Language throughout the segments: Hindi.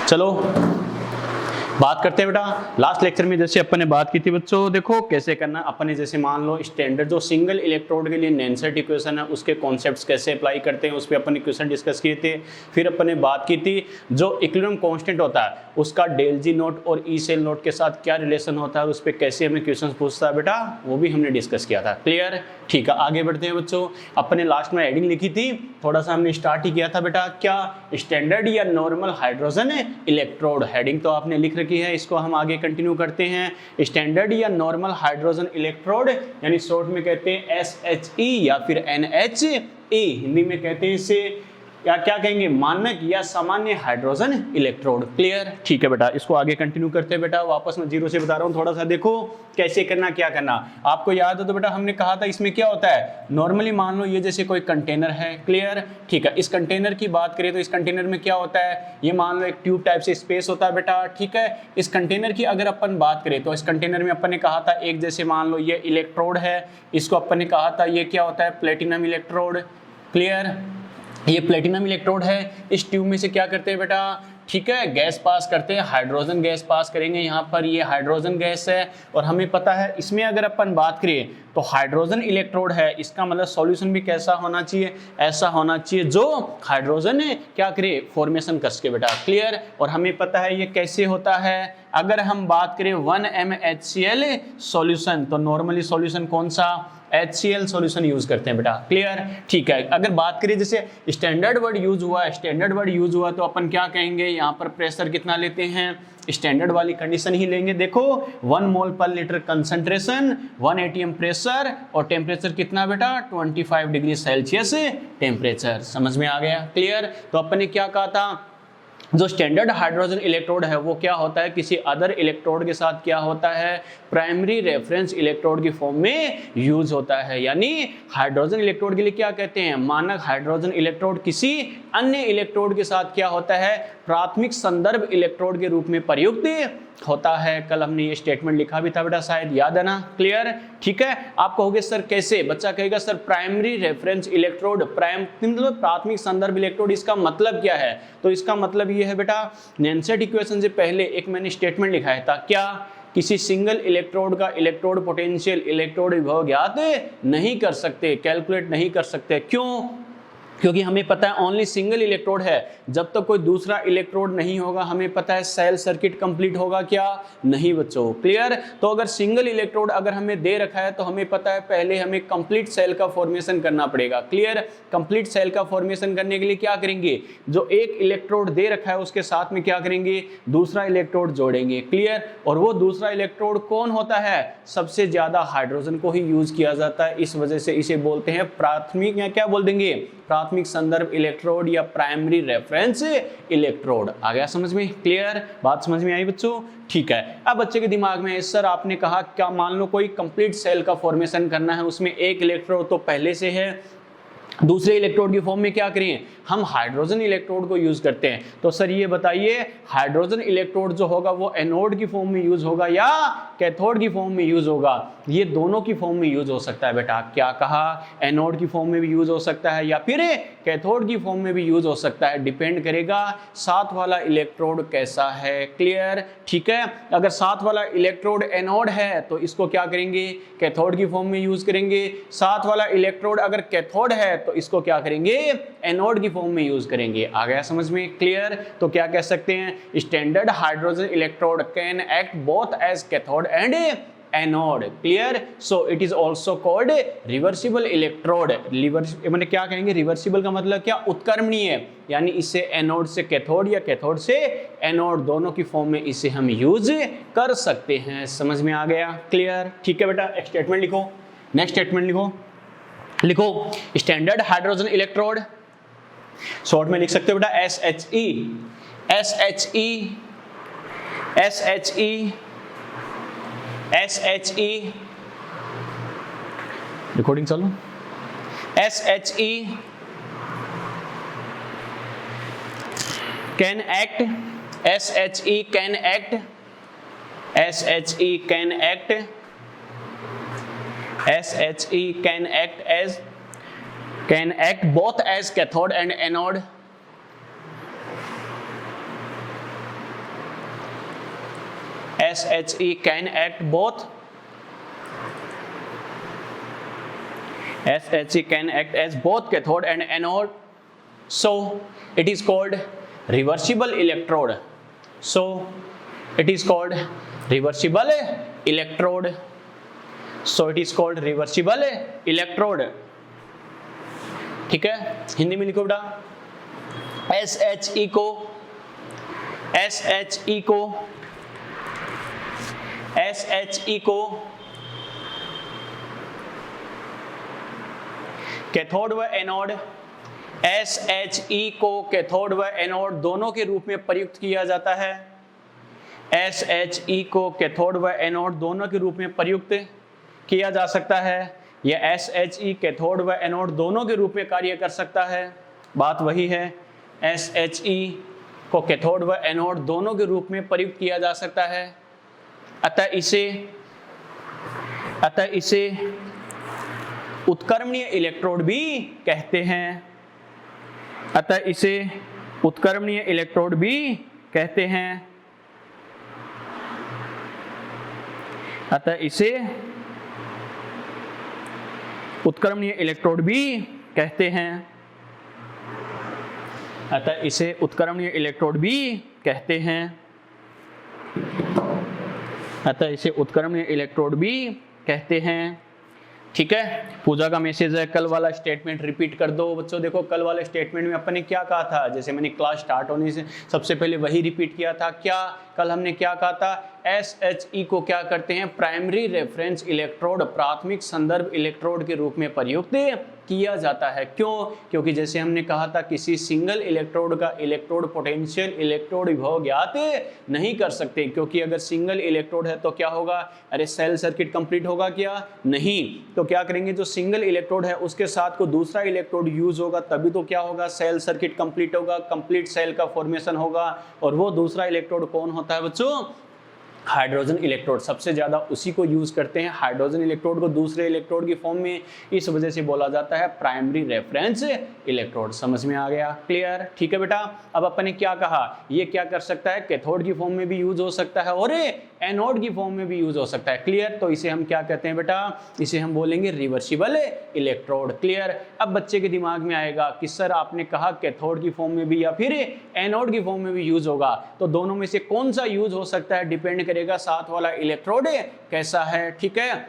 चलो बात करते हैं बेटा। लास्ट लेक्चर में जैसे अपन ने बात की थी बच्चों, देखो कैसे करना। अपन ने जैसे मान लो स्टैंडर्ड जो सिंगल इलेक्ट्रोड के लिए नैनसेट इक्वेशन है उसके कॉन्सेप्ट्स कैसे अप्लाई करते हैं उस पर अपन ने क्वेश्चन डिस्कस किए थे। फिर अपन ने बात की थी जो इक्विलिब्रियम कांस्टेंट होता है उसका डेल जी नोट और ई सेल नोट के साथ क्या रिलेशन होता है, उस पर कैसे हमें क्वेश्चन पूछता है बेटा, वो भी हमने डिस्कस किया था। क्लियर? ठीक है, आगे बढ़ते हैं बच्चों। अपन ने लास्ट में हेडिंग लिखी थी, थोड़ा सा हमने स्टार्ट ही किया था बेटा, क्या स्टैंडर्ड या नॉर्मल हाइड्रोजन इलेक्ट्रोड। हेडिंग तो आपने लिख रखी है, इसको हम आगे कंटिन्यू करते हैं। स्टैंडर्ड या नॉर्मल हाइड्रोजन इलेक्ट्रोड यानी शॉर्ट में कहते हैं SHE या फिर NHE, हिंदी में कहते हैं इसे या क्या कहेंगे, मानक या सामान्य हाइड्रोजन इलेक्ट्रोड। क्लियर? ठीक है बेटा, इसको आगे कंटिन्यू करते हैं बेटा। वापस मैं जीरो से बता रहा हूँ, थोड़ा सा देखो कैसे करना, क्या करना। आपको याद हो तो बेटा हमने कहा था इसमें क्या होता है, नॉर्मली मान लो ये जैसे कोई कंटेनर है। क्लियर? ठीक है, इस कंटेनर की बात करें तो इस कंटेनर में क्या होता है, ये मान लो एक ट्यूब टाइप से स्पेस होता है बेटा। ठीक है, इस कंटेनर की अगर अपन बात करें तो इस कंटेनर में अपन ने कहा था एक जैसे मान लो ये इलेक्ट्रोड है, इसको अपन ने कहा था ये क्या होता है, प्लेटिनम इलेक्ट्रोड। क्लियर? ये प्लेटिनम इलेक्ट्रोड है। इस ट्यूब में से क्या करते हैं बेटा, ठीक है, गैस पास करते हैं, हाइड्रोजन गैस पास करेंगे। यहाँ पर ये हाइड्रोजन गैस है और हमें पता है इसमें अगर अपन बात करें तो हाइड्रोजन इलेक्ट्रोड है, इसका मतलब सॉल्यूशन भी कैसा होना चाहिए, ऐसा होना चाहिए जो हाइड्रोजन क्या करे, फॉर्मेशन कर सके बेटा। क्लियर? और हमें पता है ये कैसे होता है, अगर हम बात करें 1MHCl सॉल्यूशन तो नॉर्मली सॉल्यूशन कौन सा, HCl सॉल्यूशन यूज करते हैं बेटा। क्लियर? ठीक है, अगर बात करें जैसे स्टैंडर्ड वर्ड यूज हुआ, स्टैंडर्ड वर्ड यूज हुआ तो अपन क्या कहेंगे, यहाँ पर प्रेशर कितना लेते हैं, स्टैंडर्ड वाली कंडीशन ही लेंगे। देखो 1 मोल पर लीटर कंसंट्रेशन, 1 atm प्रेशर और टेम्परेचर कितना बेटा, 25 डिग्री सेल्सियस टेम्परेचर। समझ में आ गया? क्लियर? तो अपन ने क्या कहा था, जो स्टैंडर्ड हाइड्रोजन इलेक्ट्रोड है वो क्या होता है, किसी अदर इलेक्ट्रोड के साथ क्या होता है, प्राइमरी रेफरेंस इलेक्ट्रोड की फॉर्म में यूज होता है। यानी हाइड्रोजन इलेक्ट्रोड के लिए क्या कहते हैं, मानक हाइड्रोजन इलेक्ट्रोड किसी अन्य इलेक्ट्रोड के साथ क्या होता है, प्राथमिक संदर्भ इलेक्ट्रोड के रूप में प्रयुक्त होता है। कल हमने ये स्टेटमेंट लिखा भी था बेटा, शायद याद है ना। क्लियर? ठीक है, आप कहोगे सर कैसे, बच्चा कहेगा सर प्राइमरी रेफरेंस इलेक्ट्रोड, प्राथमिक संदर्भ इलेक्ट्रोड, इसका मतलब क्या है, तो इसका मतलब ये है बेटा, नैनसेट इक्वेशन से पहले एक मैंने स्टेटमेंट लिखाया था, क्या, किसी सिंगल इलेक्ट्रोड का इलेक्ट्रोड पोटेंशियल, इलेक्ट्रोड विभव ज्ञात नहीं कर सकते, कैलकुलेट नहीं कर सकते। क्यों? क्योंकि हमें पता है ओनली सिंगल इलेक्ट्रोड है, जब तक कोई दूसरा इलेक्ट्रोड नहीं होगा हमें पता है सेल सर्किट कंप्लीट होगा क्या, नहीं बच्चों। क्लियर? तो अगर सिंगल इलेक्ट्रोड अगर हमें दे रखा है तो हमें पता है पहले हमें कंप्लीट सेल का फॉर्मेशन करना पड़ेगा। क्लियर? कंप्लीट सेल का फॉर्मेशन करने के लिए क्या करेंगे, जो एक इलेक्ट्रोड दे रखा है उसके साथ में क्या करेंगे, दूसरा इलेक्ट्रोड जोड़ेंगे। क्लियर? और वो दूसरा इलेक्ट्रोड कौन होता है, सबसे ज्यादा हाइड्रोजन को ही यूज किया जाता है, इस वजह से इसे बोलते हैं प्राथमिक, या क्या बोल देंगे, प्राथमिक संदर्भ इलेक्ट्रोड या प्राइमरी रेफरेंस इलेक्ट्रोड। आ गया समझ में? क्लियर? बात समझ में आई बच्चों? ठीक है, अब बच्चे के दिमाग में सर आपने कहा क्या, मान लो कोई कंप्लीट सेल का फॉर्मेशन करना है, उसमें एक इलेक्ट्रोड तो पहले से है, दूसरे इलेक्ट्रोड की फॉर्म में क्या करें, हम हाइड्रोजन इलेक्ट्रोड को यूज करते हैं। तो सर ये बताइए हाइड्रोजन इलेक्ट्रोड जो होगा वो एनोड की फॉर्म में यूज होगा या कैथोड की फॉर्म में यूज होगा, ये दोनों की फॉर्म में यूज हो सकता है बेटा। क्या कहा, एनोड की फॉर्म में भी यूज हो सकता है या फिर कैथोड की फॉर्म में भी यूज हो सकता है, डिपेंड करेगा साथ वाला इलेक्ट्रोड कैसा है। क्लियर? ठीक है, अगर साथ वाला इलेक्ट्रोड एनोड है तो इसको क्या करेंगे, कैथोड की फॉर्म में यूज करेंगे। साथ वाला इलेक्ट्रोड अगर कैथोड है तो इसको क्या करेंगे, एनोड की फॉर्म में यूज करेंगे। आ गया समझ में? क्लियर? तो क्या कह सकते हैं, standard hydrogen electrode can act both as cathode and anode. Clear? So it is also called reversible electrode. मैंने क्या कहेंगे, रिवर्सिबल का मतलब क्या, उत्क्रमणीय, यानी इसे एनोड से कैथोड या कैथोड से एनोड दोनों की फॉर्म में इसे हम यूज कर सकते हैं। समझ में आ गया? क्लियर? ठीक है बेटा, एक स्टेटमेंट लिखो, नेक्स्ट स्टेटमेंट लिखो स्टैंडर्ड हाइड्रोजन इलेक्ट्रोड, शॉर्ट में लिख सकते हो बेटा SHE, SHE, SHE, SHE, recording चालू, SHE can act, SHE can act, SHE can act, SHE can act both as cathode and anode, SHE can act both. SHE can act as both cathode and anode. So it is called reversible electrode. So it is called reversible electrode. So it is called reversible electrode. ठीक है, हिंदी में लिखो बेटा। SHE को कैथोड व एनोड, SHE को कैथोड व एनोड दोनों के रूप में प्रयुक्त किया जाता है। SHE को कैथोड व एनोड दोनों के रूप में प्रयुक्त किया जा सकता है। यह SHE कैथोड व एनोड दोनों के रूप में कार्य कर सकता है। बात वही है, SHE को कैथोड व एनोड दोनों के रूप में प्रयुक्त किया जा सकता है। अतः इसे उत्क्रमणीय इलेक्ट्रोड भी कहते हैं। अतः इसे उत्क्रमणीय इलेक्ट्रोड भी कहते हैं। अतः इसे उत्क्रमणीय इलेक्ट्रोड भी कहते हैं। अतः इसे उत्क्रमणीय इलेक्ट्रोड भी कहते हैं। अतः इसे उत्क्रमणीय इलेक्ट्रोड भी कहते हैं। ठीक है, पूजा का मैसेज है, कल वाला स्टेटमेंट रिपीट कर दो बच्चों। देखो कल वाले स्टेटमेंट में अपन ने क्या कहा था, जैसे मैंने क्लास स्टार्ट होने से सबसे पहले वही रिपीट किया था। क्या कल हमने क्या कहा था, SHE को क्या करते हैं, प्राइमरी रेफरेंस इलेक्ट्रोड, प्राथमिक संदर्भ इलेक्ट्रोड के रूप में प्रयुक्त किया जाता है। क्यों? क्योंकि जैसे हमने कहा था किसी सिंगल इलेक्ट्रोड का इलेक्ट्रोड पोटेंशियल, इलेक्ट्रोड विभव ज्ञात नहीं कर सकते, क्योंकि अगर सिंगल इलेक्ट्रोड है तो क्या होगा, अरे सेल सर्किट कंप्लीट होगा क्या, नहीं। तो क्या करेंगे, जो सिंगल इलेक्ट्रोड है उसके साथ को दूसरा इलेक्ट्रोड यूज होगा, तभी तो क्या होगा, सेल सर्किट कंप्लीट होगा, कंप्लीट सेल का फॉर्मेशन होगा। और वो दूसरा इलेक्ट्रोड कौन होता है बच्चों, हाइड्रोजन इलेक्ट्रोड। सबसे ज्यादा उसी को यूज करते हैं, हाइड्रोजन इलेक्ट्रोड को दूसरे इलेक्ट्रोड की फॉर्म में। इस वजह से बोला जाता है प्राइमरी रेफरेंस इलेक्ट्रोड। समझ में आ गया, क्लियर? ठीक है बेटा, अब अपन ने क्या कहा, ये क्या कर सकता है, कैथोड की फॉर्म में भी यूज हो सकता है और एनोड की फॉर्म में भी यूज हो सकता है। क्लियर? तो इसे हम क्या कहते हैं बेटा, इसे हम बोलेंगे रिवर्सिबल इलेक्ट्रोड। क्लियर? अब बच्चे के दिमाग में आएगा कि सर आपने कहा कैथोड की फॉर्म में भी या फिर एनोड की फॉर्म में भी यूज होगा, तो दोनों में से कौन सा यूज हो सकता है, डिपेंड करेगा साथ वाला इलेक्ट्रोड कैसा है। ठीक है,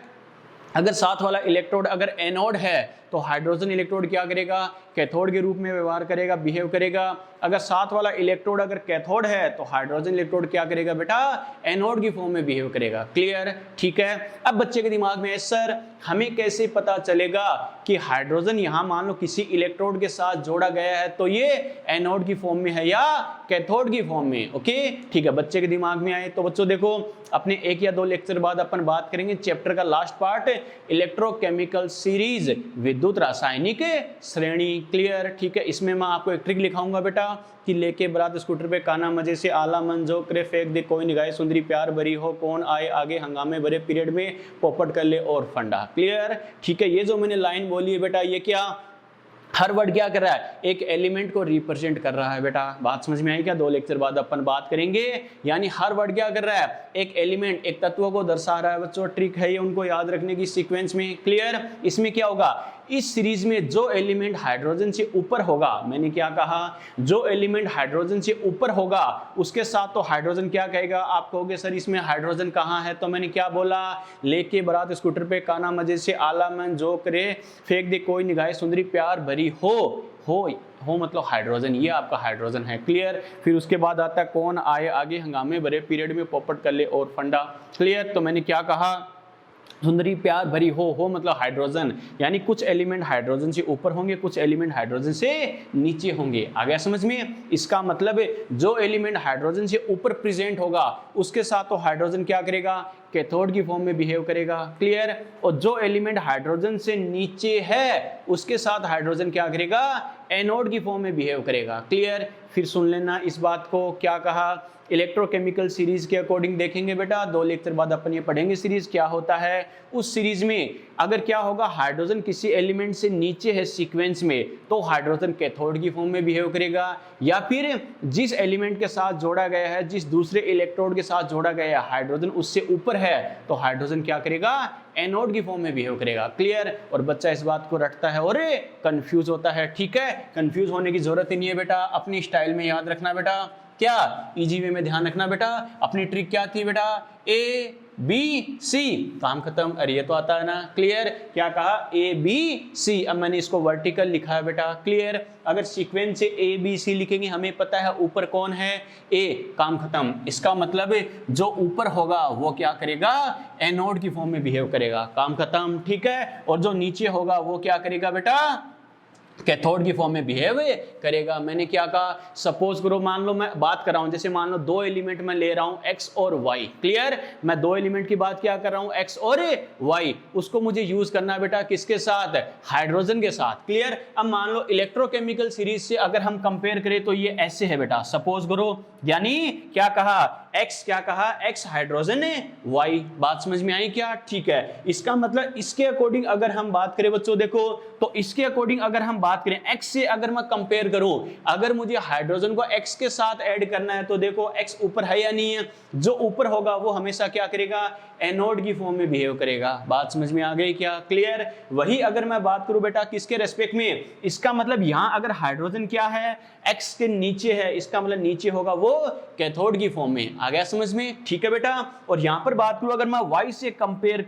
अगर साथ वाला इलेक्ट्रोड अगर एनोड है तो हाइड्रोजन इलेक्ट्रोड क्या करेगा, कैथोड के रूप में व्यवहार करेगा, बिहेव करेगा। अगर साथ वाला इलेक्ट्रोड अगर कैथोड है तो हाइड्रोजन इलेक्ट्रोड क्या करेगा बेटा, एनोड की फॉर्म में बिहेव करेगा। क्लियर? ठीक है, अब बच्चे के दिमाग में सर हमें कैसे पता चलेगा कि हाइड्रोजन यहाँ मान लो किसी इलेक्ट्रोड के साथ जोड़ा गया है तो ये एनोड की फॉर्म में है या कैथोड की फॉर्म में। ओके, ठीक है, बच्चे के दिमाग में आए तो बच्चों देखो अपने 1 या 2 लेक्चर बाद अपन बात करेंगे चैप्टर का लास्ट पार्ट, इलेक्ट्रोकेमिकल सीरीज, विद्युत रासायनिक श्रेणी। क्लियर? ठीक है, इसमें मैं आपको एक ट्रिक लिखाऊंगा बेटा कि लेके बरात स्कूटर पे काना मजे से आला मन जो करे फेंक दे, कोई निगाहे सुंदरी प्यार भरी हो, कौन आए आगे हंगामे भरे पीरियड में, पोपट कर ले और फंडा। क्लियर? ठीक है, ये जो मैंने लाइन बोली है बेटा, ये क्या, हर वर्ड क्या कर रहा है, एक एलिमेंट को रिप्रेजेंट कर रहा है बेटा। बात समझ में आई क्या? 2 लेक्चर बाद अपन बात करेंगे। यानी हर वर्ड क्या कर रहा है, एक एलिमेंट, एक तत्व को दर्शा रहा है बच्चों। ट्रिक है ये, उनको याद रखने की सीक्वेंस में। क्लियर? इसमें क्या होगा, इस सीरीज में जो एलिमेंट हाइड्रोजन से ऊपर होगा, मैंने क्या कहा, जो एलिमेंट हाइड्रोजन से ऊपर होगा उसके साथ तो हाइड्रोजन क्या कहेगा, आप कहोगे सर इसमें हाइड्रोजन कहाँ है, तो मैंने क्या बोला, लेके बरात स्कूटर पे काना मजे से आला मन जो करे फेंक दे, कोई निगाहे सुंदरी प्यार भरी हो मतलब हाइड्रोजन, ये आपका हाइड्रोजन है। क्लियर? फिर उसके बाद आता है कौन आए आगे हंगामे भरे पीरियड में, पोपट कर ले और फंडा। क्लियर? तो मैंने क्या कहा, सुंदरी प्यार भरी हो मतलब हाइड्रोजन, यानी कुछ एलिमेंट हाइड्रोजन से ऊपर होंगे, कुछ एलिमेंट हाइड्रोजन से नीचे होंगे। आ गया समझ में? इसका मतलब जो एलिमेंट हाइड्रोजन से ऊपर प्रेजेंट होगा उसके साथ तो हाइड्रोजन क्या करेगा, कैथोड की फॉर्म में बिहेव करेगा। क्लियर? और जो एलिमेंट हाइड्रोजन से नीचे है उसके साथ हाइड्रोजन क्या करेगा, एनोड की फॉर्म में बिहेव करेगा। क्लियर? फिर सुन लेना इस बात को, क्या कहा, इलेक्ट्रोकेमिकल सीरीज के अकॉर्डिंग देखेंगे बेटा, 2 लेक्चर बाद अपन ये पढ़ेंगे सीरीज क्या होता है। उस सीरीज में अगर क्या होगा, हाइड्रोजन किसी एलिमेंट से नीचे है सीक्वेंस में, तो हाइड्रोजन कैथोड की फॉर्म में बिहेव करेगा, या फिर जिस एलिमेंट के साथ जोड़ा गया है, जिस दूसरे इलेक्ट्रोड के साथ जोड़ा गया है, हाइड्रोजन उससे ऊपर है, तो हाइड्रोजन क्या करेगा, एनोड की फॉर्म में बिहेव करेगा। क्लियर? और बच्चा इस बात को रटता है और कंफ्यूज होता है। ठीक है, कंफ्यूज होने की जरूरत ही नहीं है बेटा, अपनी स्टाइल में याद रखना बेटा। क्या? इजी वे में ध्यान रखना बेटा। अपनी ट्रिक क्या थी बेटा, ए बी सी, काम खत्म। अरे ये तो आता है ना। क्लियर? क्या कहा, ए बी सी। अब मैंने इसको वर्टिकल लिखा है बेटा। क्लियर? अगर सीक्वेंस से ए बी सी लिखेंगे, हमें पता है ऊपर कौन है, ए, काम खत्म। इसका मतलब जो ऊपर होगा वो क्या करेगा, एनोड की फॉर्म में बिहेव करेगा, काम खत्म। ठीक है? और जो नीचे होगा वो क्या करेगा बेटा, कैथोड की फॉर्म में बिहेव करेगा। मैंने क्या कहा, सपोज करो, मान लो मैं बात कर रहा हूं, जैसे मान लो 2 एलिमेंट मैं ले रहा हूं x और y। क्लियर? मैं 2 एलिमेंट की बात क्या कर रहा हूं, x और y। उसको मुझे यूज करना है बेटा किसके साथ, हाइड्रोजन के साथ। क्लियर? अब मान लो इलेक्ट्रोकेमिकल सीरीज से अगर हम कंपेयर करें तो ये ऐसे है बेटा, सपोज करो, यानी क्या कहा, x, क्या कहा, x हाइड्रोजन है, y। बात समझ में आई क्या? ठीक है, इसका मतलब इसके अकॉर्डिंग अगर हम बात करें बच्चों, देखो तो इसके अकॉर्डिंग अगर हम बात करें, x से अगर मैं कंपेयर करूं, अगर मुझे हाइड्रोजन को x के साथ ऐड करना है, तो देखो x ऊपर है या नहीं है, जो ऊपर होगा वो हमेशा क्या करेगा, एनोड की फॉर्म में बिहेव करेगा। बात समझ में आ गई क्या? क्लियर? वही अगर मैं बात करूं बेटा किसके रेस्पेक्ट में, इसका मतलब यहां अगर हाइड्रोजन क्या है, x के नीचे है, इसका मतलब नीचे होगा वो कैथोड की फॉर्म में। आ गया समझ में? ठीक है बेटा। और यहां पर बात करूं, अगर मैं y से कंपेयर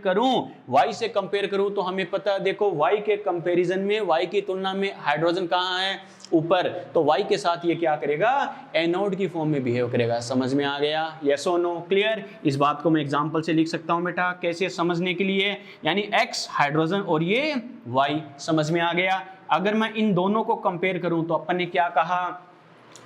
करूं, तो हमें पता है, देखो y के कंपैरिजन में, y की तुलना में हाइड्रोजन कहां है, ऊपर, तो y के साथ ये क्या करेगा, एनोड की फॉर्म में बिहेव करेगा। समझ में आ गया? यस और नो? क्लियर? इस बात को मैं एग्जांपल से लिख सकता हूं बेटा, कैसे समझने के लिए, यानी x हाइड्रोजन और ये y। समझ में आ गया? अगर मैं इन दोनों को कंपेयर करूं तो अपन ने क्या कहा,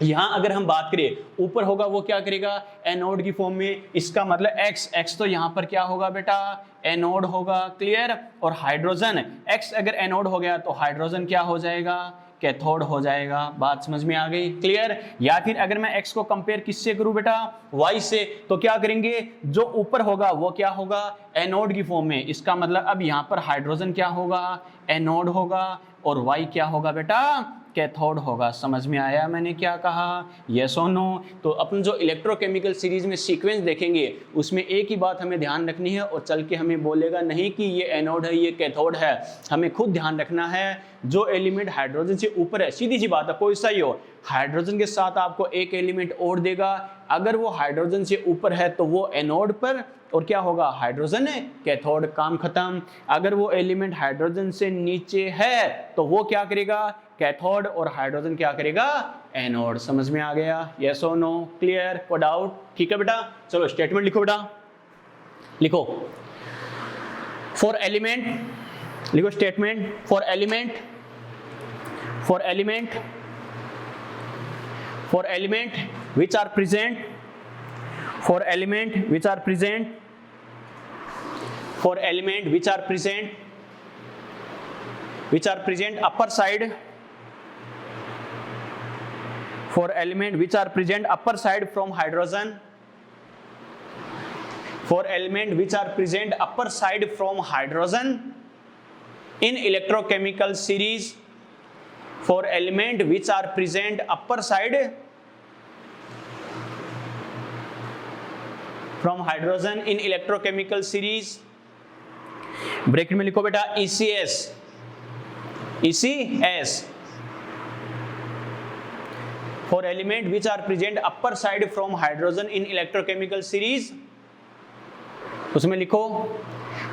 यहां अगर हम बात करें, ऊपर होगा वो क्या करेगा, एनोड की फॉर्म में। इसका मतलब x तो यहां पर क्या होगा बेटा, एनोड होगा। क्लियर? और हाइड्रोजन, x अगर एनोड हो गया तो हाइड्रोजन क्या हो जाएगा, कैथोड हो जाएगा। बात समझ में आ गई? क्लियर? या फिर अगर मैं x को कंपेयर किससे करूं बेटा, y से, तो क्या करेंगे, जो ऊपर होगा वो क्या होगा, एनोड की फॉर्म में। इसका मतलब अब यहां पर हाइड्रोजन क्या होगा, एनोड होगा, और y क्या होगा बेटा, कैथोड होगा। समझ में आया मैंने क्या कहा, यस और नो? तो अपन जो इलेक्ट्रोकेमिकल सीरीज में सीक्वेंस देखेंगे, उसमें एक ही बात हमें ध्यान रखनी है, और चल के हमें बोलेगा नहीं कि ये एनोड है, ये कैथोड है। हमें खुद ध्यान रखना है, जो एलिमेंट हाइड्रोजन से ऊपर है, सीधी सी बात है, कोई सा ही हो, हाइड्रोजन के साथ आपको एक एलिमेंट और देगा, अगर वो हाइड्रोजन से ऊपर है तो वो एनोड पर, और क्या होगा, हाइड्रोजन है, कैथोड, काम खत्म। अगर वो एलिमेंट हाइड्रोजन से नीचे है तो वो क्या करेगा, कैथोड, और हाइड्रोजन क्या करेगा, एनोड। समझ में आ गया? यस और नो? क्लियर? कोई डाउट? ठीक है बेटा, चलो स्टेटमेंट लिखो बेटा, लिखो फॉर एलिमेंट, लिखो statement for element which are present, for element which are present upper side, for element which are present upper side from hydrogen, for element which are present upper side from hydrogen in electrochemical series, for element which are present upper side from hydrogen in electrochemical series, bracket में लिखो बेटा ECS, for element which are present upper side from hydrogen in electrochemical series, उसमें लिखो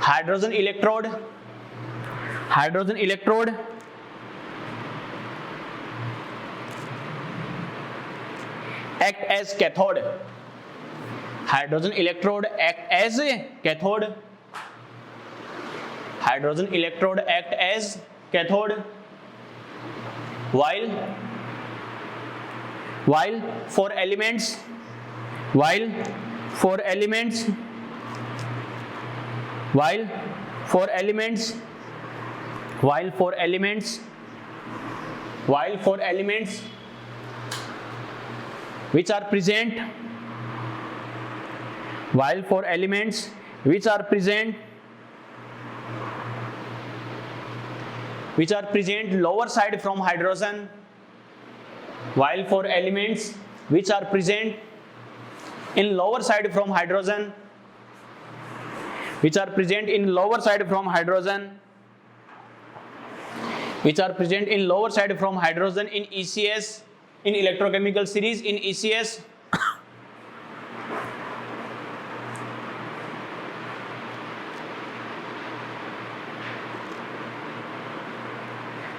hydrogen electrode act as cathode, hydrogen electrode act as cathode, hydrogen electrode act as cathode, while for elements while for elements which are present while for elements which are present lower side from hydrogen, while for elements which are present in lower side from hydrogen, which are present in lower side from hydrogen, which are present in lower side from hydrogen in ECS, in electrochemical series in ECS,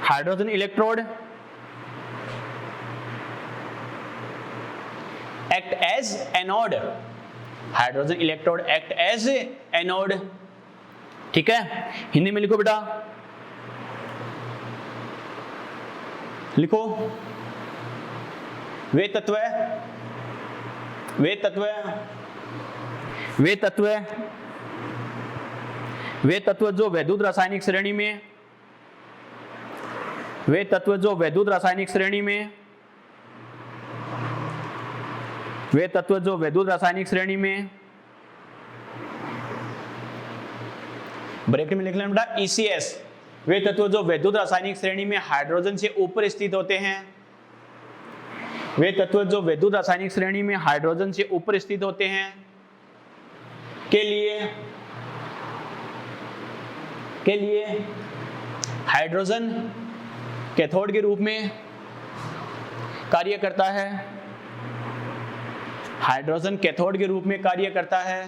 hydrogen electrode act as anode, hydrogen electrode act as anode. ठीक है, हिंदी में लिखो बेटा, लिखो वे तत्व जो वैद्युत रासायनिक श्रेणी में ब्रैकेट में लिख लेना बेटा ECS, वे तत्व जो वैद्युत रासायनिक श्रेणी में हाइड्रोजन से ऊपर स्थित होते हैं, वे तत्व जो वैद्युत रासायनिक श्रेणी में हाइड्रोजन से ऊपर स्थित होते हैं के लिए हाइड्रोजन कैथोड के रूप में कार्य करता है, हाइड्रोजन कैथोड के रूप में कार्य करता है,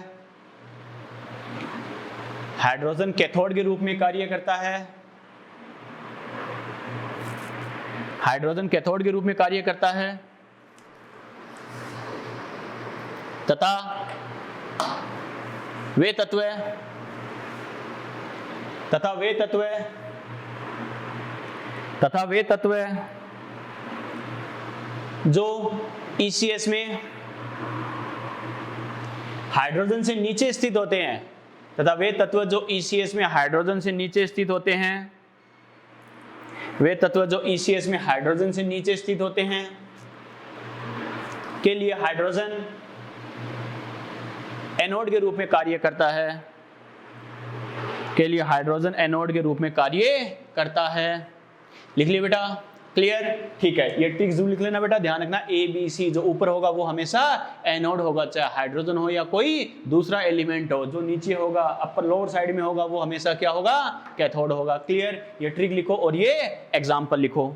हाइड्रोजन कैथोड के रूप में कार्य करता है, हाइड्रोजन कैथोड के रूप में कार्य करता है तथा वे तत्व जो ECS में हाइड्रोजन से नीचे स्थित होते हैं, तथा वे तत्व जो ECS में हाइड्रोजन से नीचे स्थित होते हैं, वे तत्व जो ECS में हाइड्रोजन से नीचे स्थित होते हैं के लिए हाइड्रोजन एनोड के रूप में कार्य करता है, के लिए हाइड्रोजन एनोड के रूप में कार्य करता है। लिख लिया बेटा, क्लियर? ठीक है, ये ट्रिक्स लिख लेना बेटा, ध्यान रखना ABC जो ऊपर होगा वो हमेशा एनोड होगा, चाहे हाइड्रोजन हो या कोई दूसरा एलिमेंट हो, जो नीचे होगा अपर लोअर साइड में होगा वो हमेशा क्या होगा, कैथोड होगा। क्लियर? ये ट्रिक लिखो और ये एग्जाम्पल लिखो।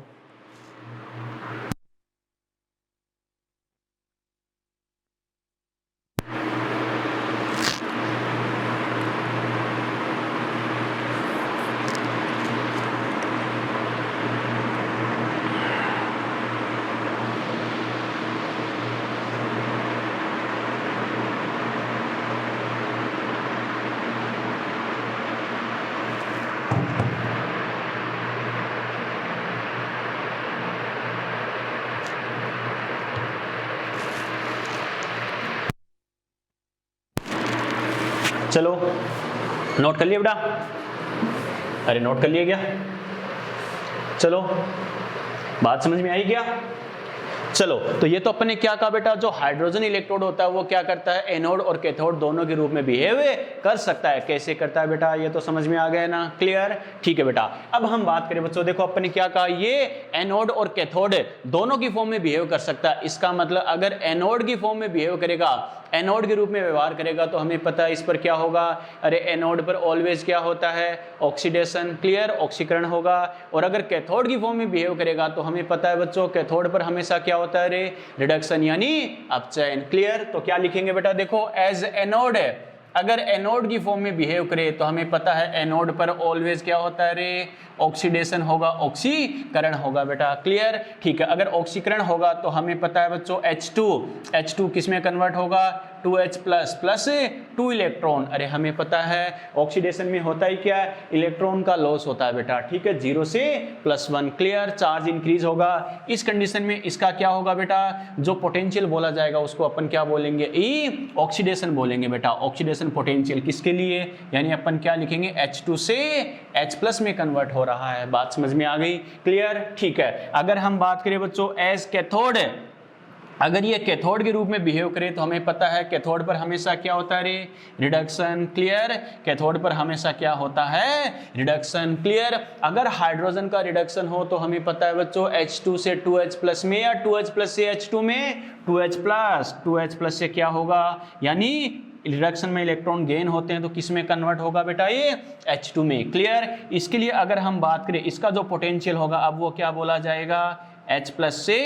चलो नोट कर लिया बेटा, अरे नोट कर लिया क्या? चलो बात समझ में आई क्या? चलो तो ये तो अपन ने क्या कहा बेटा, जो हाइड्रोजन इलेक्ट्रोड होता है वो क्या करता है, एनोड और कैथोड दोनों के रूप में बिहेव कर सकता है। कैसे करता है बेटा, ये तो समझ में आ गया ना? क्लियर? ठीक है बेटा, अब हम बात करें बच्चों, देखो अपन ने क्या कहा, ये एनोड और कैथोड दोनों की फॉर्म में बिहेव कर सकता है। इसका मतलब अगर एनोड की फॉर्म में बिहेव करेगा, एनोड के रूप में व्यवहार करेगा, तो हमें पता है इस पर क्या होगा, अरे एनोड पर ऑलवेज क्या होता है, ऑक्सीडेशन। क्लियर? ऑक्सीकरण होगा। और अगर कैथोड की फॉर्म में बिहेव करेगा तो हमें पता है बच्चों कैथोड पर हमेशा क्या होता है, रे रिडक्शन यानी अपचयन। क्लियर? तो क्या लिखेंगे बेटा, देखो एज एनोड, अगर एनोड की फॉर्म में बिहेव करे तो हमें पता है एनोड पर ऑलवेज क्या होता है, रे ऑक्सीडेशन होगा, ऑक्सीकरण होगा बेटा। क्लियर? ठीक है, अगर ऑक्सीकरण होगा तो हमें पता है बच्चों H2 किस में कन्वर्ट होगा, 2H प्लस 2 इलेक्ट्रॉन। अरे हमें पता है ऑक्सीडेशन में होता ही क्या है, इलेक्ट्रॉन का लॉस होता है बेटा, ठीक है, 0 से +1। क्लियर, चार्ज इंक्रीज होगा। इस कंडीशन में इसका क्या होगा बेटा, जो पोटेंशियल बोला जाएगा उसको अपन क्या बोलेंगे, ई ऑक्सीडेशन बोलेंगे बेटा, ऑक्सीडेशन पोटेंशियल। किसके लिए, यानी अपन क्या लिखेंगे, H2 से H+ में कन्वर्ट हो रहा है। बात समझ में आ गई, क्लियर, ठीक है। अगर हम बात करें बच्चों एज कैथोड, अगर ये कैथोड के रूप में बिहेव करे तो हमें पता है कैथोड पर हमेशा क्या होता है रे, रिडक्शन। क्लियर, कैथोड पर हमेशा क्या होता है, रिडक्शन। क्लियर, अगर हाइड्रोजन का रिडक्शन हो तो हमें पता है बच्चों H2 से 2H+ में या 2H+ से H2 में 2H+ से क्या होगा, यानी रिडक्शन में इलेक्ट्रॉन गेन होते हैं तो किस में कन्वर्ट होगा बेटा, ये H2 में। क्लियर, इसके लिए अगर हम बात करें इसका जो पोटेंशियल होगा अब वो क्या बोला जाएगा, H+ से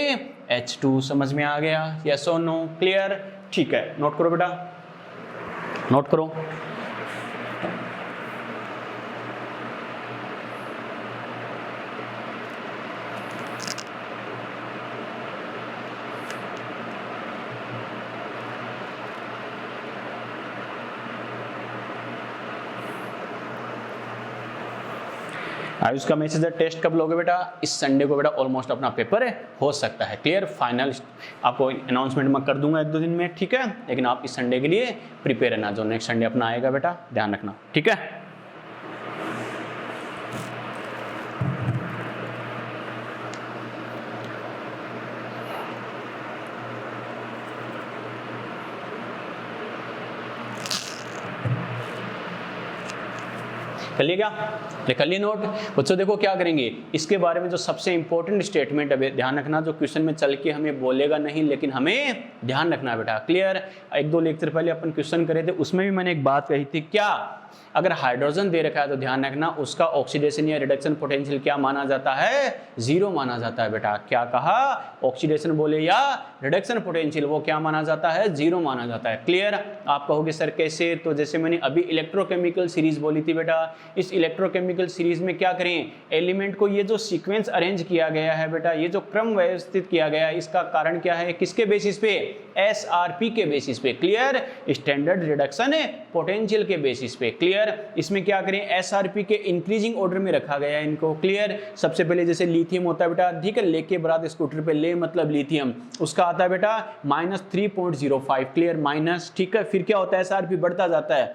H2। समझ में आ गया, यस और नो, क्लियर, ठीक है। नोट करो बेटा, नोट करो। आयुष का मैसेज है, टेस्ट कब लोगे बेटा, इस संडे को बेटा ऑलमोस्ट अपना पेपर हो सकता है। क्लियर, फाइनल आपको अनाउंसमेंट मैं कर दूंगा 1-2 दिन में, ठीक है, लेकिन आप इस संडे के लिए प्रिपेयर रहना, जो नेक्स्ट संडे अपना आएगा बेटा ध्यान रखना, ठीक है। कर लिया क्या, कर लिए नोट बच्चों। देखो क्या करेंगे, इसके बारे में जो सबसे इंपॉर्टेंट स्टेटमेंट है ध्यान रखना, जो क्वेश्चन में चल के हमें बोलेगा नहीं लेकिन हमें ध्यान रखना है बेटा। क्लियर, 1-2 लेक्चर पहले अपन क्वेश्चन करे थे, उसमें भी मैंने एक बात कही थी, क्या, अगर हाइड्रोजन दे रखा है तो ध्यान रखना उसका ऑक्सीडेशन या रिडक्शन पोटेंशियल क्या माना जाता है, 0 माना जाता है बेटा। क्या कहा, ऑक्सीडेशन बोले या रिडक्शन पोटेंशियल, वो क्या माना जाता है, 0 माना जाता है। क्लियर, आप कहोगे सर कैसे, तो जैसे मैंने अभी इलेक्ट्रोकेमिकल सीरीज बोली थी बेटा, इस इलेक्ट्रोकेमिकल सीरीज में क्या करें, एलिमेंट को ये जो सीक्वेंस अरेंज किया गया है बेटा, ये जो क्रम व्यवस्थित किया गया है, इसका कारण क्या है, किसके बेसिस पे, SRP के बेसिस पे। क्लियर, स्टैंडर्ड रिडक्शन पोटेंशियल के बेसिस पे। क्लियर, इसमें क्या करें, SRP के इंक्रीजिंग ऑर्डर में रखा गया है इनको। क्लियर, सबसे पहले जैसे लिथियम होता है बेटा, ठीक है, लेके बरात स्कूटर पे ले मतलब लिथियम, उसका आता है बेटा -3.05। क्लियर, माइनस, ठीक है, फिर क्या होता है, SRP बढ़ता जाता है।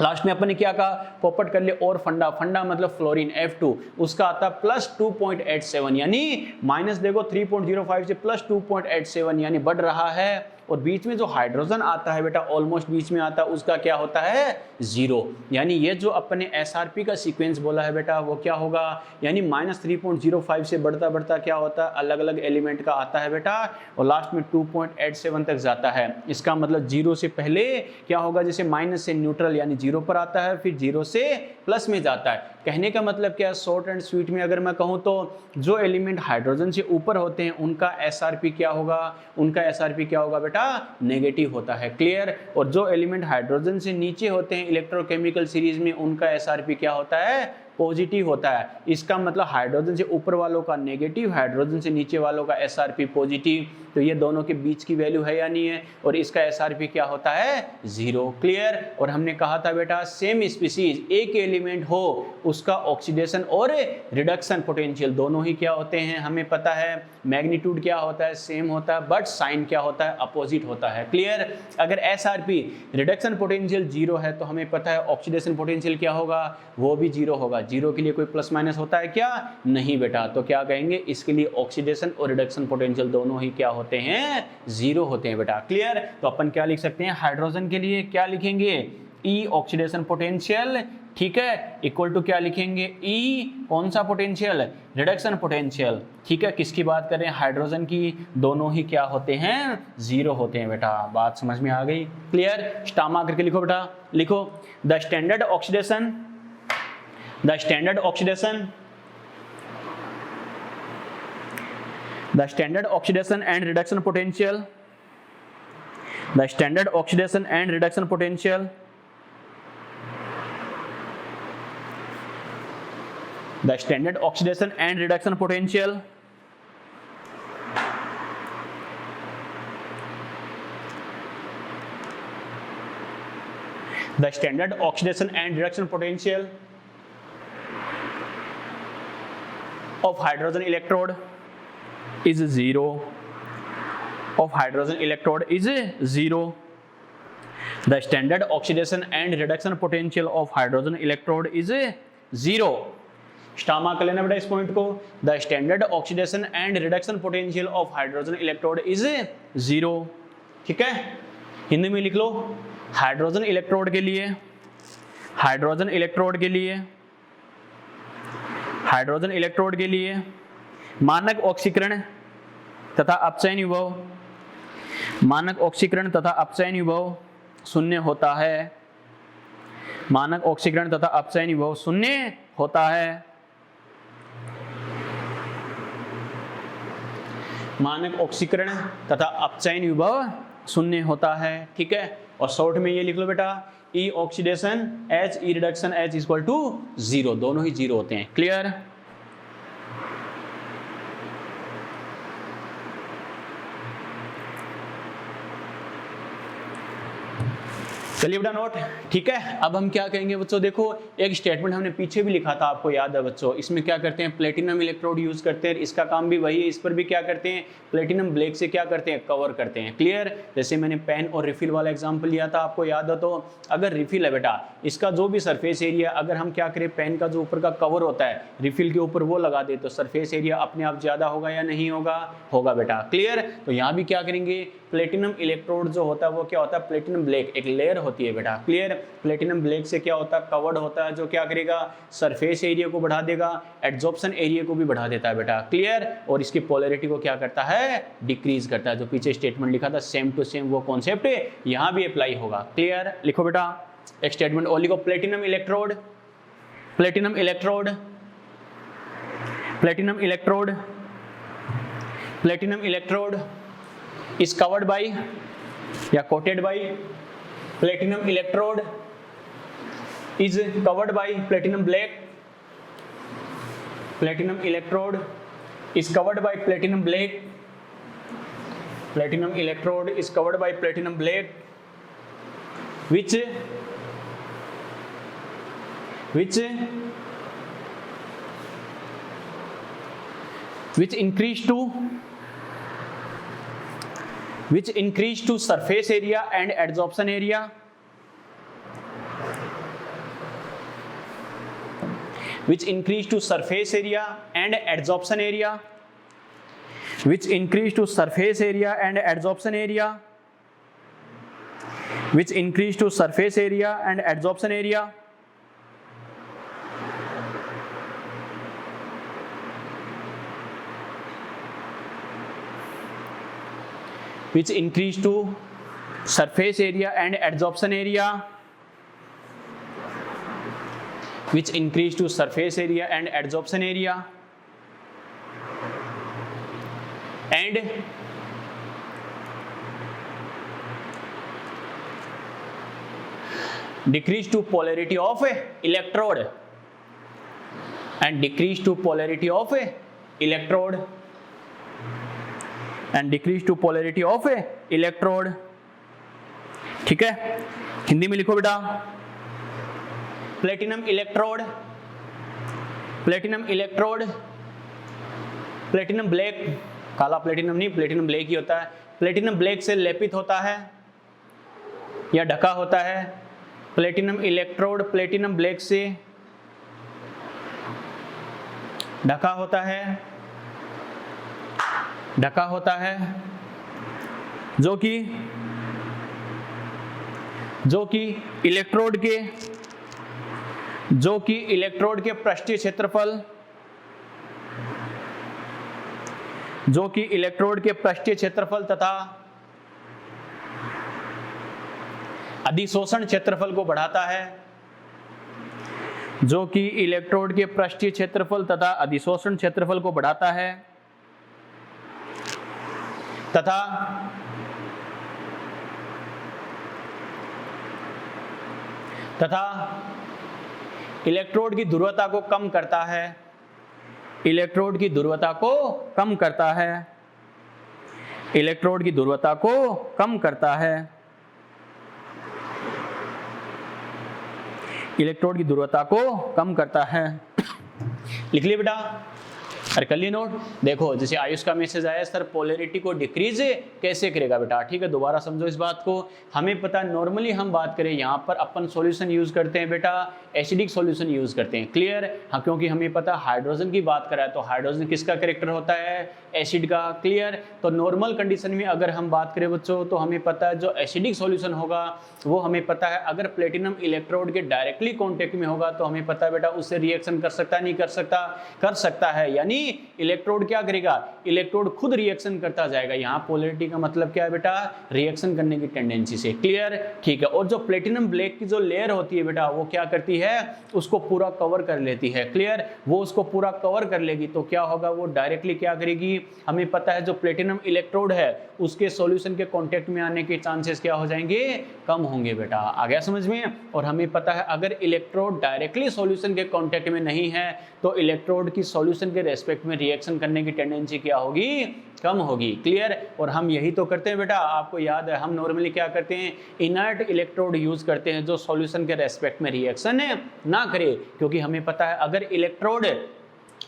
लास्ट में अपन ने क्या कहा, पॉपट कर ले, और फंडा मतलब फ्लोरीन F2, उसका आता +2.87, यानी माइनस देखो 3.05 से +2.87, यानी बढ़ रहा है। और बीच में जो हाइड्रोजन आता है बेटा, ऑलमोस्ट बीच में आता है, उसका क्या होता है, 0। यानी ये जो अपने SRP का सीक्वेंस बोला है बेटा वो क्या होगा, यानी -3.05 से बढ़ता बढ़ता क्या होता है, अलग अलग एलिमेंट का आता है बेटा, और लास्ट में 2.87 तक जाता है। इसका मतलब 0 से पहले क्या होगा, जैसे माइनस से न्यूट्रल यानी 0 पर आता है, फिर 0 से प्लस में जाता है। कहने का मतलब क्या, शॉर्ट एंड स्वीट में अगर मैं कहूँ तो जो एलिमेंट हाइड्रोजन से ऊपर होते हैं उनका SRP क्या होगा, उनका SRP क्या होगा बेटा, नेगेटिव होता है। क्लियर, और जो एलिमेंट हाइड्रोजन से नीचे होते हैं इलेक्ट्रोकेमिकल सीरीज में, उनका SRP क्या होता है, पॉजिटिव होता है। इसका मतलब हाइड्रोजन से ऊपर वालों का नेगेटिव, हाइड्रोजन से नीचे वालों का SRP पॉजिटिव, तो ये दोनों के बीच की वैल्यू है या नहीं है, और इसका SRP क्या होता है, 0। क्लियर, और हमने कहा था बेटा सेम स्पीसीज एक एलिमेंट हो उसका ऑक्सीडेशन और रिडक्शन पोटेंशियल दोनों ही क्या होते हैं, हमें पता है मैग्नीट्यूड क्या होता है, सेम होता है, बट साइन क्या होता है, अपोजिट होता है। क्लियर, अगर SRP रिडक्शन पोटेंशियल 0 है तो हमें पता है ऑक्सीडेशन पोटेंशियल क्या होगा, वो भी 0 होगा। 0 के लिए कोई प्लस माइनस होता है क्या, नहीं बेटा, तो क्या कहेंगे, इसके लिए ऑक्सीडेशन और रिडक्शन पोटेंशियल दोनों ही क्या होते हैं, 0 होते हैं बेटा। क्लियर, तो अपन क्या लिख सकते हैं, हाइड्रोजन के लिए क्या लिखेंगे, E ऑक्सीडेशन पोटेंशियल, ठीक है, इक्वल टू क्या लिखेंगे, E कौन सा पोटेंशियल, रिडक्शन पोटेंशियल, ठीक है। किसकी बात कर रहे हैं, हाइड्रोजन की, दोनों ही क्या होते हैं, 0 होते हैं बेटा। बात समझ में आ गई, क्लियर। स्टामा करके लिखो बेटा, लिखो the standard oxidation, the standard oxidation and reduction potential, the standard oxidation and reduction potential, the standard oxidation and reduction potential the standard oxidation and reduction potential of hydrogen electrode is 0. Of hydrogen electrode is 0. The standard oxidation and reduction potential of hydrogen electrode is 0. स्टामा कर लेना बेटा इस पॉइंट को। The standard oxidation and reduction potential of hydrogen electrode is 0। ठीक है, हिंदी में लिख लो। हाइड्रोजन इलेक्ट्रोड के लिए, हाइड्रोजन इलेक्ट्रोड के लिए, हाइड्रोजन इलेक्ट्रोड के लिए मानक ऑक्सीकरण तथा अपचयन विभव, मानक ऑक्सीकरण तथा अपचयन विभव शून्य होता है। मानक ऑक्सीकरण तथा अपचयन विभव शून्य होता है। मानक ऑक्सीकरण तथा अपचयन विभव शून्य होता है। ठीक है, और शॉर्ट में ये लिख लो बेटा, E oxidation H, E reduction H equal to 0, दोनों ही 0 होते हैं। क्लियर? चलिए बेटा नोट। ठीक है, अब हम क्या कहेंगे बच्चों, देखो एक स्टेटमेंट हमने पीछे भी लिखा था, आपको याद है बच्चों। इसमें क्या करते हैं, प्लेटिनम इलेक्ट्रोड यूज करते हैं। इसका काम भी वही है, इस पर भी क्या करते हैं, प्लेटिनम ब्लैक से क्या करते हैं, कवर करते हैं। क्लियर? जैसे मैंने पेन और रिफिल वाला एग्जांपल लिया था, आपको याद हो तो। अगर रिफिल है बेटा, इसका जो भी सरफेस एरिया, अगर हम क्या करें, पेन का जो ऊपर का कवर होता है रिफिल के ऊपर वो लगा दे, तो सरफेस एरिया अपने आप ज्यादा होगा या नहीं होगा? होगा बेटा। क्लियर? तो यहाँ भी क्या करेंगे, प्लेटिनम इलेक्ट्रोड जो होता है वो क्या होता है, प्लेटिनम ब्लैक एक लेयर होती है बेटा। क्लियर? प्लेटिनम ब्लैक से क्या होता है, कवर्ड होता है, जो क्या करेगा, सरफेस एरिया को बढ़ा देगा, एड्जॉर्प्शन एरिया को भी बढ़ा देता है बेटा। क्लियर? और इसकी पोलैरिटी को क्या करता है, डिक्रीज करता है। जो पीछे स्टेटमेंट लिखा था सेम टू सेम वो कॉन्सेप्ट यहाँ भी अप्लाई होगा। क्लियर? लिखो बेटा एक स्टेटमेंट और लिखो, platinum electrode, platinum electrode, platinum electrode, platinum electrode is covered by या coated by, platinum electrode is covered by platinum black, platinum electrode is covered by platinum black, platinum electrode is covered by platinum black, which increase to surface area and adsorption area, which increase to surface area and adsorption area, which increase to surface area and adsorption area, which increase to surface area and adsorption area, which increase to surface area and adsorption area, which increase to surface area and adsorption area, and decrease to polarity of electrode, and decrease to polarity of electrode, and decrease to polarity of electrode। ठीक है, हिंदी में लिखो बेटा, platinum electrode, platinum electrode, platinum black, काला प्लेटिनम नहीं, प्लेटिनम ब्लैक ही होता है। प्लेटिनम ब्लैक से लेपित होता है या ढका होता है। प्लेटिनम इलेक्ट्रोड प्लेटिनम ब्लैक से ढका होता है, ढका होता है, जो कि इलेक्ट्रोड के पृष्ठीय क्षेत्रफल, जो कि इलेक्ट्रोड के पृष्ठीय क्षेत्रफल तथा अधिशोषण क्षेत्रफल को बढ़ाता है, जो कि इलेक्ट्रोड के पृष्ठीय क्षेत्रफल तथा अधिशोषण क्षेत्रफल को बढ़ाता है, तथा इलेक्ट्रोड की ध्रुवता को कम करता है, इलेक्ट्रोड की ध्रुवता को कम करता है, इलेक्ट्रोड की ध्रुवता को कम करता है। इलेक्ट्रोड की ध्रुवता को कम करता है। लिख लिया बेटा, अरे कर ली नोट। देखो जैसे आयुष का मैसेज आया सर पोलैरिटी को डिक्रीज कैसे करेगा बेटा, ठीक है दोबारा समझो इस बात को। हमें पता नॉर्मली हम बात करें यहाँ पर अपन सॉल्यूशन यूज करते हैं बेटा, एसिडिक सॉल्यूशन यूज करते हैं, क्लियर। हाँ क्योंकि हमें पता हाइड्रोजन की बात करा है तो हाइड्रोजन किसका कैरेक्टर होता है, एसिड का, क्लियर। तो नॉर्मल कंडीशन में अगर हम बात करें बच्चों तो हमें पता है जो एसिडिक सॉल्यूशन होगा वो हमें पता है अगर प्लेटिनम इलेक्ट्रोड के डायरेक्टली कॉन्टेक्ट में होगा तो हमें पता है बेटा उससे रिएक्शन कर सकता है, नहीं कर सकता, कर सकता है। यानी इलेक्ट्रोड क्या करेगा, इलेक्ट्रोड खुद रिएक्शन करता जाएगा। यहाँ पोलैरिटी का मतलब क्या है बेटा, रिएक्शन करने की टेंडेंसी से, क्लियर, ठीक है। और जो प्लेटिनम ब्लैक की जो लेयर होती है बेटा वो क्या करती है, उसको पूरा कवर कर लेती है, क्लियर। वो उसको पूरा कवर कर लेगी तो क्या होगा, वो डायरेक्टली क्या करेगी, हमें पता है जो प्लेटिनम इलेक्ट्रोड है उसके सॉल्यूशन के कांटेक्ट में आने के चांसेस क्या हो जाएंगे, कम होंगे बेटा, आ गया समझ में। और हमें पता है अगर इलेक्ट्रोड डायरेक्टली सॉल्यूशन के कांटेक्ट में नहीं है तो इलेक्ट्रोड की सॉल्यूशन के रेस्पेक्ट में रिएक्शन करने की टेंडेंसी क्या होगी, कम होगी, क्लियर। और हम यही तो करते हैं बेटा, आपको याद है हम नॉर्मली क्या करते हैं, इनर्ट इलेक्ट्रोड यूज करते हैं जो सॉल्यूशन के रेस्पेक्ट में रिएक्शन ना करे, क्योंकि हमें पता है अगर इलेक्ट्रोड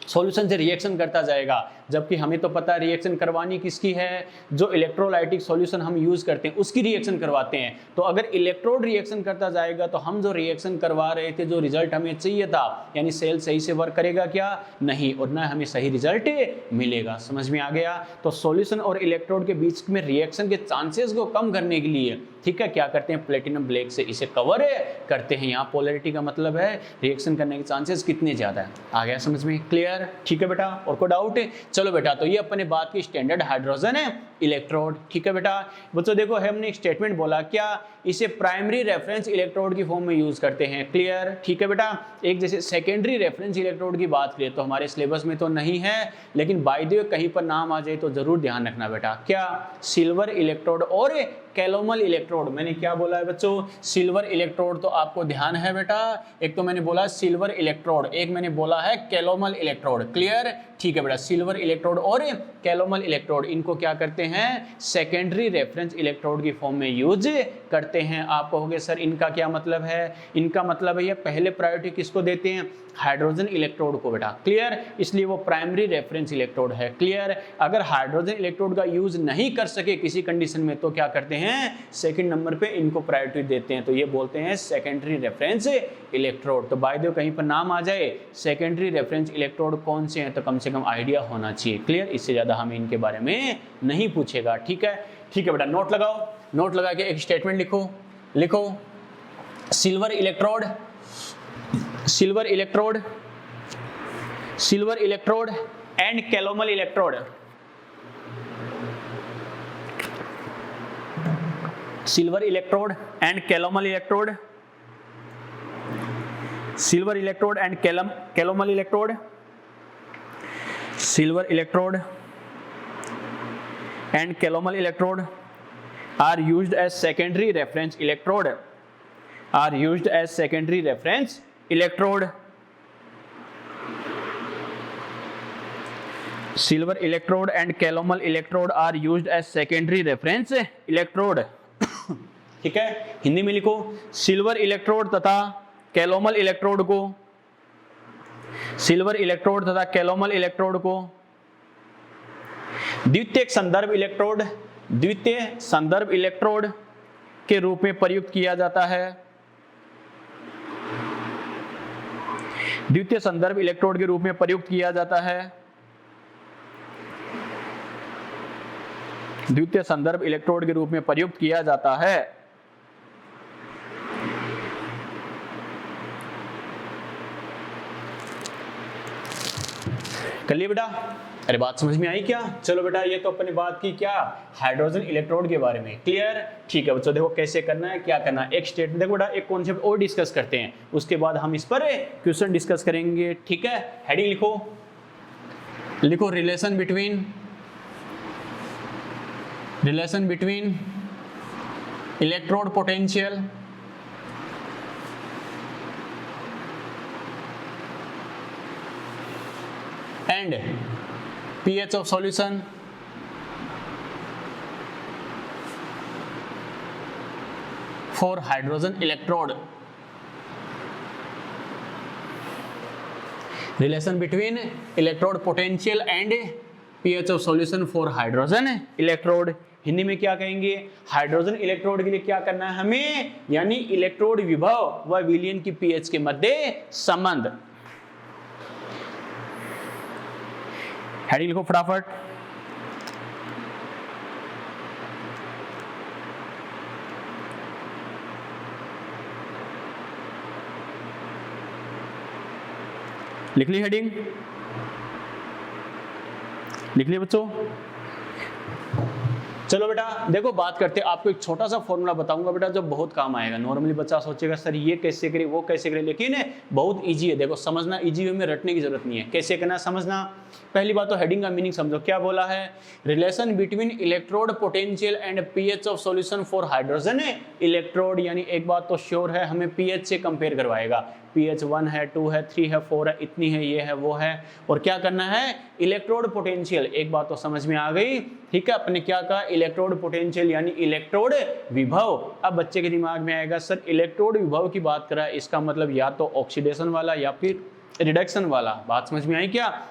सॉल्यूशन से रिएक्शन करता जाएगा, जबकि हमें तो पता है रिएक्शन करवानी किसकी है, जो इलेक्ट्रोलाइटिक सॉल्यूशन हम यूज करते हैं उसकी रिएक्शन करवाते हैं। तो अगर इलेक्ट्रोड रिएक्शन करता जाएगा तो हम जो रिएक्शन करवा रहे थे, जो रिजल्ट हमें चाहिए था, यानी सेल सही से वर्क करेगा क्या, नहीं, और ना हमें सही रिजल्ट मिलेगा। समझ में आ गया। तो सॉल्यूशन और इलेक्ट्रोड के बीच में रिएक्शन के चांसेस को कम करने के लिए, ठीक है, क्या करते हैं, प्लेटिनम ब्लैक से इसे कवर करते हैं। यहाँ पोलैरिटी का मतलब है रिएक्शन करने के चांसेस कितने ज्यादा है, आ गया समझ में, क्लियर, ठीक है बेटा। और कोई डाउट है, चलो बेटा, तो ये अपने बात की स्टैंडर्ड हाइड्रोजन है इलेक्ट्रोड, ठीक है बेटा। बच्चों देखो हमने एक स्टेटमेंट बोला, क्या इसे प्राइमरी रेफरेंस इलेक्ट्रोड की फॉर्म में यूज करते हैं, क्लियर, ठीक है बेटा। एक जैसे सेकेंडरी रेफरेंस इलेक्ट्रोड की बात करें तो हमारे सिलेबस में तो नहीं है, लेकिन बाय द वे कहीं पर नाम आ जाए तो जरूर ध्यान रखना बेटा। क्या, सिल्वर इलेक्ट्रोड और कैलोमल इलेक्ट्रोड। मैंने क्या बोला है बच्चों, सिल्वर इलेक्ट्रोड तो आपको ध्यान है बेटा, एक तो मैंने बोला सिल्वर इलेक्ट्रोड, एक मैंने बोला है कैलोमल इलेक्ट्रोड, क्लियर, ठीक है बेटा। सिल्वर इलेक्ट्रोड और कैलोमल इलेक्ट्रोड इनको क्या करते हैं, सेकेंडरी रेफरेंस इलेक्ट्रोड की फॉर्म में यूज करते हैं। आप कहोगे सर इनका क्या मतलब है, इनका मतलब है ये पहले प्रायोरिटी किसको देते हैं, हाइड्रोजन इलेक्ट्रोड को बेटा, क्लियर, इसलिए वो प्राइमरी रेफरेंस इलेक्ट्रोड है, क्लियर। अगर हाइड्रोजन इलेक्ट्रोड का यूज नहीं कर सके किसी कंडीशन में तो क्या करते हैं, सेकंड नंबर पे इनको प्रायोरिटी देते हैं, तो ये बोलते हैं सेकेंडरी रेफरेंस इलेक्ट्रोड। तो बाय द वे कहीं पर नाम आ जाए सेकेंडरी रेफरेंस इलेक्ट्रोड कौन से हैं तो कम से कम आइडिया होना चाहिए, क्लियर, इससे ज्यादा हमें इनके बारे में नहीं पूछेगा, ठीक है, ठीक है बेटा। नोट लगाओ, नोट लगा के एक स्टेटमेंट लिखो, लिखो silver electrode, silver electrode, silver electrode and calomel electrode, silver electrode and calomel electrode, silver electrode and calomel electrode, silver electrode and calomel electrode are used as secondary reference electrode, are used as secondary reference electrode. Silver electrode and calomel electrode are used as secondary reference electrode. ठीक है, हिंदी में लिखो, सिल्वर इलेक्ट्रोड तथा कैलोमल इलेक्ट्रोड को, सिल्वर इलेक्ट्रोड तथा कैलोमल इलेक्ट्रोड को द्वितीयक संदर्भ इलेक्ट्रोड, द्वितीय संदर्भ इलेक्ट्रोड के रूप में प्रयुक्त किया जाता है, द्वितीय संदर्भ इलेक्ट्रोड के रूप में प्रयुक्त किया जाता है, द्वितीय संदर्भ इलेक्ट्रोड के रूप में प्रयुक्त किया जाता है। कर लिए बेटा, अरे बात समझ में आई क्या। चलो बेटा ये तो अपने बात की क्या, हाइड्रोजन इलेक्ट्रोड के बारे में, क्लियर, ठीक है बच्चों। देखो कैसे करना है, क्या करना है, एक स्टेटमेंट, देखो बेटा एक कॉन्सेप्ट और डिस्कस करते हैं, उसके बाद हम इस पर क्वेश्चन डिस्कस करेंगे, ठीक है। हेडिंग लिखो, लिखो relation between electrode potential and pH of solution for hydrogen electrode, relation between electrode potential and pH of solution for hydrogen electrode. Hindi में क्या कहेंगे, हाइड्रोजन इलेक्ट्रोड के लिए क्या करना है हमें, यानी इलेक्ट्रोड विभव व विलयन की पीएच के मध्य संबंध। हेडिंग लिखो फटाफट। लिख ली हेडिंग, लिख लिया बच्चों। चलो बेटा देखो बात करते हैं, आपको एक छोटा सा फॉर्मूला बताऊंगा बेटा जो बहुत काम आएगा। नॉर्मली बच्चा सोचेगा सर ये कैसे करे वो कैसे करे, लेकिन बहुत इजी है। देखो समझना इजी वे में, रटने की जरूरत नहीं है। कैसे करना समझना। पहली बात तो हेडिंग का मीनिंग समझो, क्या बोला है, relation between electrode potential and pH of solution for hydrogen electrode. यानी एक बात तो श्योर है, हमें पीएच से कंपेयर करवाएगा। पीएच 1 है, 2 है, 3 है, 4 है, इतनी है, ये है, वो है। और क्या करना है, इलेक्ट्रोड पोटेंशियल। एक बात तो समझ में आ गई, ठीक है। अपने क्या कहा, इलेक्ट्रोड पोटेंशियल यानी इलेक्ट्रोड विभव। अब बच्चे के दिमाग में आएगा सर इलेक्ट्रोड विभव की बात करा है, इसका मतलब या तो ऑक्सीडेशन वाला या फिर रिडक्शन वाला। बात समझ में आई क्या।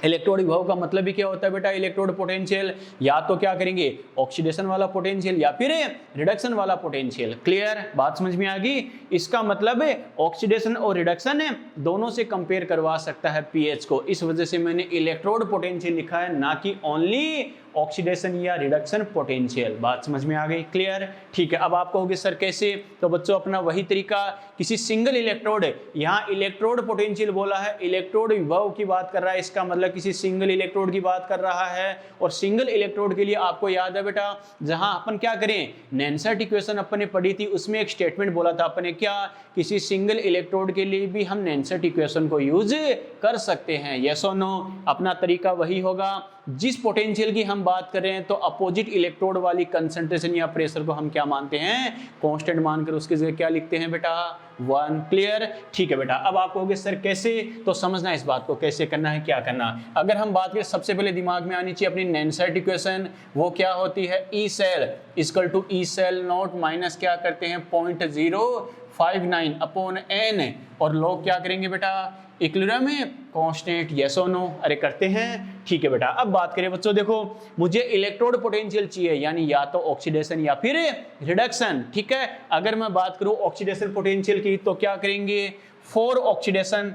इलेक्ट्रोड विभव का मतलब भी क्या होता है बेटा, इलेक्ट्रोड पोटेंशियल या तो क्या करेंगे ऑक्सीडेशन वाला पोटेंशियल या फिर रिडक्शन वाला पोटेंशियल। क्लियर, बात समझ में आ गई। इसका मतलब ऑक्सीडेशन और रिडक्शन दोनों से कंपेयर करवा सकता है पीएच को। इस वजह से मैंने इलेक्ट्रोड पोटेंशियल लिखा है, ना कि ओनली ऑक्सीडेशन या रिडक्शन पोटेंशियल। बात समझ में आ गई, क्लियर, ठीक है। अब आप कहोगे सर कैसे, तो बच्चों अपना वही तरीका, किसी सिंगल इलेक्ट्रोड, यहाँ इलेक्ट्रोड पोटेंशियल बोला है, इलेक्ट्रोड विभव की बात कर रहा है, इसका मतलब किसी सिंगल इलेक्ट्रोड की बात कर रहा है। और सिंगल इलेक्ट्रोड के लिए आपको याद है बेटा, जहां अपन क्या करें, नेंसेट इक्वेशन अपने पढ़ी थी, उसमें एक स्टेटमेंट बोला था अपने, क्या, किसी सिंगल इलेक्ट्रोड के लिए भी हम नेंसेट इक्वेशन को यूज कर सकते हैं। यस और नो। अपना तरीका वही होगा। जिस पोटेंशियल की हम बात कर रहे हैं तो अपोजिट इलेक्ट्रोड वाली कंसंट्रेशन या प्रेशर को हम क्या मानते हैं, कांस्टेंट मानकर उसकी जगह क्या लिखते हैं बेटा, 1। क्लियर, ठीक है बेटा। अब आप कहोगे सर कैसे, तो समझना इस बात को कैसे करना है, क्या करना। अगर हम बात करें, सबसे पहले दिमाग में आनी चाहिए अपनी नेंसेट इक्वेशन। वो क्या होती है, E cell equal to E cell nought minus क्या करते हैं 0.059 अपॉन एन, और लोग क्या करेंगे बेटा, इक्विलिब्रियम में कांस्टेंट। यस और नो, अरे करते हैं, ठीक है बेटा। अब बात करें बच्चों, देखो मुझे इलेक्ट्रोड पोटेंशियल चाहिए, यानी या तो ऑक्सीडेशन या फिर रिडक्शन, ठीक है। अगर मैं बात करूं ऑक्सीडेशन पोटेंशियल की, तो क्या करेंगे, फॉर ऑक्सीडेशन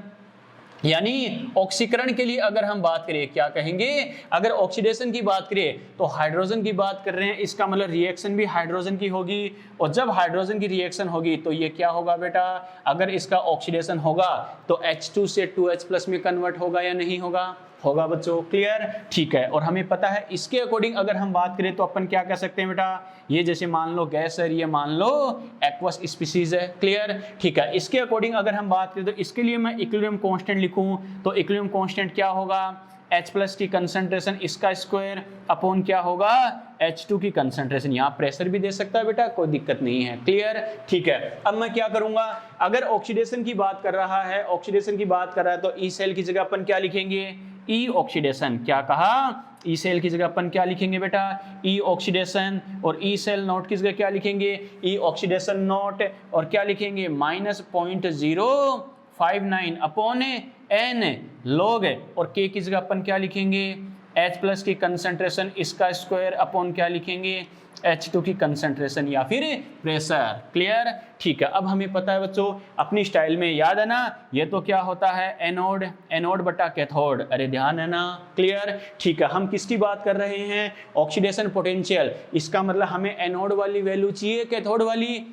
यानी ऑक्सीकरण के लिए अगर हम बात करें, क्या कहेंगे, अगर ऑक्सीडेशन की बात करें तो हाइड्रोजन की बात कर रहे हैं, इसका मतलब रिएक्शन भी हाइड्रोजन की होगी। और जब हाइड्रोजन की रिएक्शन होगी तो ये क्या होगा बेटा, अगर इसका ऑक्सीडेशन होगा तो H2 से 2H+ में कन्वर्ट होगा या नहीं होगा, होगा बच्चों। क्लियर, ठीक है। और हमें पता है इसके अकॉर्डिंग अगर हम बात करें तो अपन क्या कह सकते हैं बेटा, ये जैसे मान लो गैस है, ये मान लो एक्वस स्पीसीज है। क्लियर, ठीक है। इसके अकॉर्डिंग अगर हम बात करें तो इसके लिए मैं इक्विलिब्रियम कांस्टेंट लिखूं, तो इक्विलिब्रियम कांस्टेंट क्या होगा, H+ की कंसंट्रेशन इसका स्क्वायर अपॉन क्या होगा, H2 की कंसंट्रेशन। यहाँ प्रेशर भी दे सकता है बेटा, कोई दिक्कत नहीं है। क्लियर, ठीक है। अब मैं क्या करूंगा, अगर ऑक्सीडेशन की बात कर रहा है, ऑक्सीडेशन की बात कर रहा है, तो ई सेल की जगह अपन क्या लिखेंगे, ई ऑक्सीडेशन। क्या कहा, ई सेल की जगह अपन क्या लिखेंगे बेटा, ई ऑक्सीडेशन। और ई सेल नॉट की जगह क्या लिखेंगे, ई ऑक्सीडेशन नॉट। और क्या लिखेंगे, -0.059 अपॉन एन लॉग। और के की जगह अपन क्या लिखेंगे, H+ की कंसंट्रेशन इसका स्क्वायर अपॉन क्या लिखेंगे, H2 की कंसंट्रेशन या फिर प्रेशर। क्लियर, ठीक है। अब हमें पता है बच्चों, अपनी स्टाइल में याद है ना, ये तो क्या होता है एनोड, एनोड बटा कैथोड। अरे ध्यान है ना, क्लियर, ठीक है। हम किसकी बात कर रहे हैं, ऑक्सीडेशन पोटेंशियल। इसका मतलब हमें एनोड वाली वैल्यू चाहिए, कैथोड वाली,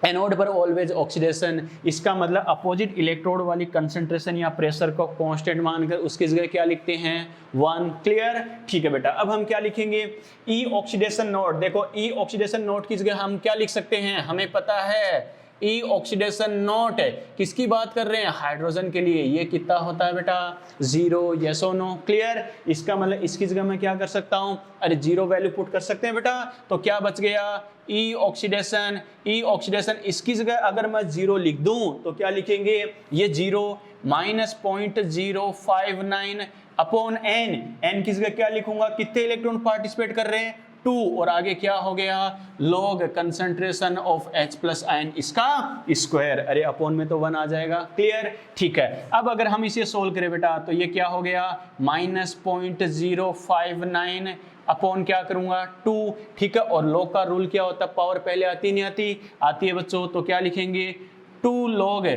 एनोड पर ऑलवेज ऑक्सीडेशन। इसका मतलब अपोजिट इलेक्ट्रोड वाली कंसंट्रेशन या प्रेशर को कांस्टेंट मानकर उसकी जगह क्या लिखते हैं, 1। क्लियर, ठीक है बेटा। अब हम क्या लिखेंगे, ई ऑक्सीडेशन नोट। देखो ई ऑक्सीडेशन नोट की जगह हम क्या लिख सकते हैं, हमें पता है ई ऑक्सीडेशन नोट किसकी बात कर रहे हैं, हाइड्रोजन के लिए। ये कितना होता है बेटा, 0। यस और नो, क्लियर। इसका मतलब इसकी जगह मैं क्या कर सकता हूं, अरे 0 वैल्यू पुट कर सकते हैं बेटा। तो क्या बच गया, ई ऑक्सीडेशन, ई ऑक्सीडेशन। इसकी जगह अगर मैं 0 लिख दूं तो क्या लिखेंगे, ये 0 -0.059 अपॉन एन। एन की जगह क्या लिखूंगा, कितने इलेक्ट्रॉन पार्टिसिपेट कर रहे हैं, 2 और आगे क्या हो गया log concentration of H plus ion इसका स्क्वायर, अरे अपॉन में तो 1 आ जाएगा, क्लियर, ठीक है। अब अगर हम इसे सोल्व करें बेटा तो ये क्या हो गया -0.059 अपॉन क्या करूंगा 2, ठीक है। और log का रूल क्या होता है, पावर पहले आती नहीं आती, आती है बच्चों, तो क्या लिखेंगे 2 log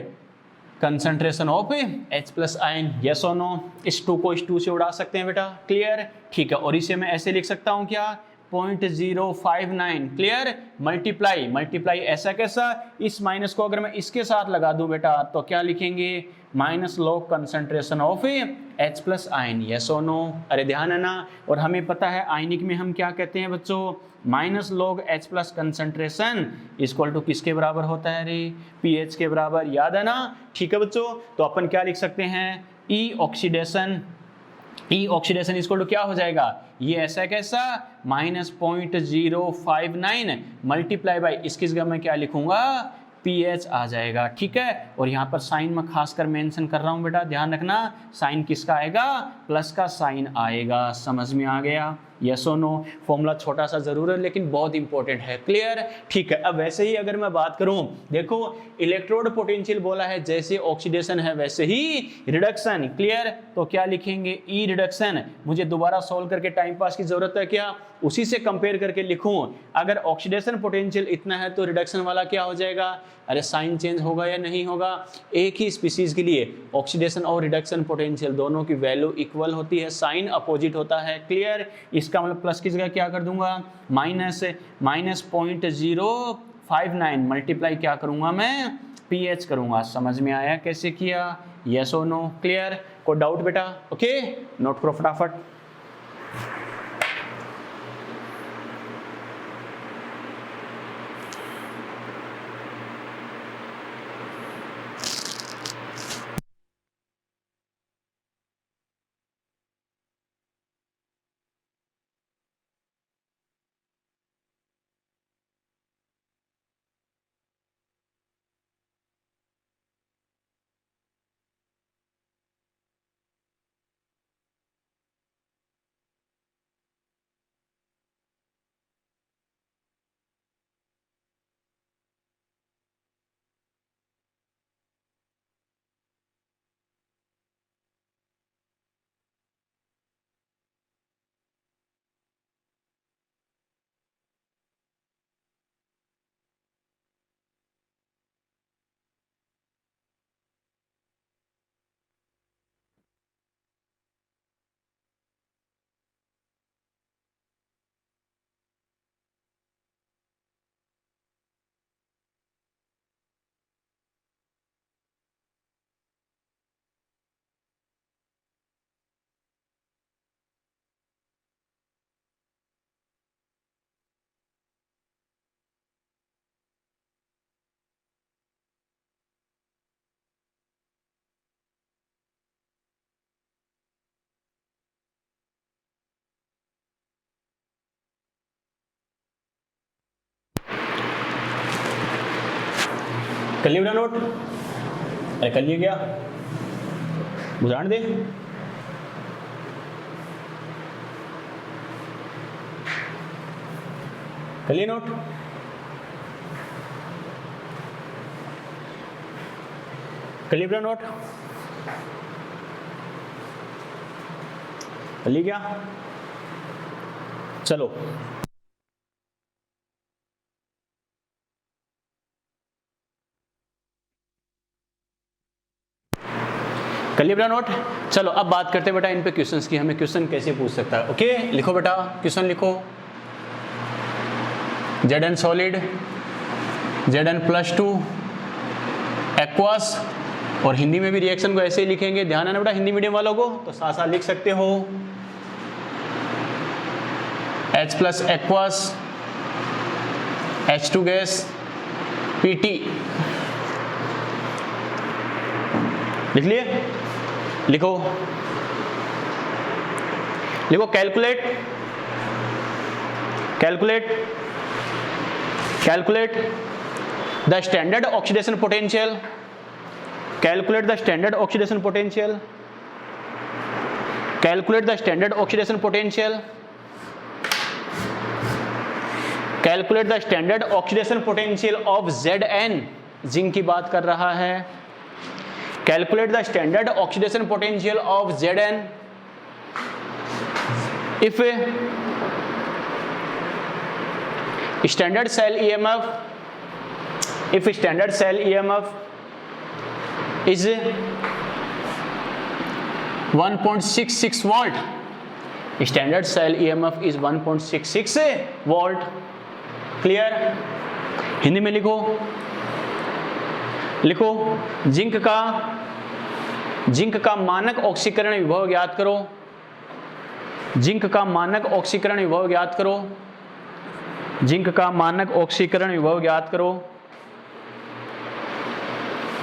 concentration of H plus ion, yes और नो, इस 2 को इस 2 से उड़ा सकते हैं बेटा, क्लियर, ठीक है। और इसे मैं ऐसे लिख सकता हूं क्या 0.059, क्लियर, मल्टीप्लाई ऐसा कैसा, इस माइनस को अगर मैं इसके साथ लगा दूं बेटा तो क्या लिखेंगे -log concentration of H plus ion, yes और नो, अरे ध्यान है ना। और हमें पता है आयनिक में हम क्या कहते हैं बच्चों, -log H plus concentration equal to किसके बराबर होता है रे, pH के बराबर, याद है ना, ठीक है बच्चों। तो अपन क्या लिख सकते हैं E ऑक्सीडेशन इक्वल टू क्या हो जाएगा, ये ऐसा कैसा -0.059 मल्टीप्लाई बाई इसकी जगह मैं क्या लिखूंगा pH आ जाएगा, ठीक है। और यहाँ पर साइन में खासकर मेंशन कर रहा हूँ बेटा, ध्यान रखना, साइन किसका आएगा, प्लस का साइन आएगा, समझ में आ गया, यस और नो। फॉर्मूला छोटा सा जरूर है लेकिन बहुत इंपॉर्टेंट है, क्लियर, ठीक है। अब वैसे ही अगर मैं बात करूं, देखो इलेक्ट्रोड पोटेंशियल बोला है, जैसे ऑक्सीडेशन है वैसे ही रिडक्शन, क्लियर, तो क्या लिखेंगे ई रिडक्शन, मुझे दोबारा सोल्व करके टाइम पास की जरूरत है क्या, उसी से कंपेयर करके लिखूं, अगर ऑक्सीडेशन पोटेंशियल इतना है तो रिडक्शन वाला क्या हो जाएगा, अरे साइन चेंज होगा या नहीं होगा, एक ही स्पीसीज के लिए ऑक्सीडेशन और रिडक्शन पोटेंशियल दोनों की वैल्यू इक्वल होती है, साइन अपोजिट होता है, क्लियर। इसका मतलब प्लस की जगह क्या कर दूंगा -059 मल्टीप्लाई क्या करूंगा मैं pH करूंगा, समझ में आया कैसे किया, यस और नो, क्लियर, कोई डाउट बेटा, ओके, नोट करो फटाफट। कर लिया नोट, अरे कर लिया क्या, बुझान दे, कर लिया नोट, कर लिया नोट, कर लिया क्या, चलो कर लिया बेटा नोट। चलो अब बात करते हैं बेटा इन पे क्वेश्चंस की, हमें क्वेश्चन कैसे पूछ सकता है, ओके, लिखो बेटा क्वेश्चन लिखो, Zn सॉलिड, Zn+2 एक्वास, और हिंदी में भी रिएक्शन को ऐसे ही लिखेंगे, ध्यान है ना बेटा हिंदी मीडियम वालों को, तो साथ साथ लिख सकते हो H plus aqueous, H2 gas, Pt, लिख लिए, लिखो लिखो calculate the standard oxidation potential, calculate the standard oxidation potential, calculate the standard oxidation potential, calculate the standard oxidation potential of Zn, zinc की बात कर रहा है। Calculate the standard oxidation potential of Zn if standard cell EMF is 1.66 volt, standard cell EMF is 1.66 volt। Clear? Hindi में लिखो जिंक का मानक ऑक्सीकरण विभव ज्ञात करो। जिंक का मानक ऑक्सीकरण विभव ज्ञात करो। जिंक का मानक ऑक्सीकरण विभव ज्ञात करो।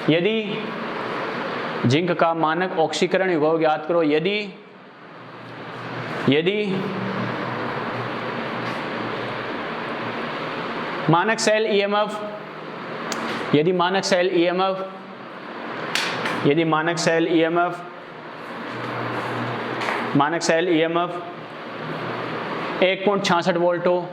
यदि जिंक का मानक ऑक्सीकरण विभव ज्ञात करो यदि मानक सेल EMF यदि मानक सेल EMF 1.66 वोल्ट हो,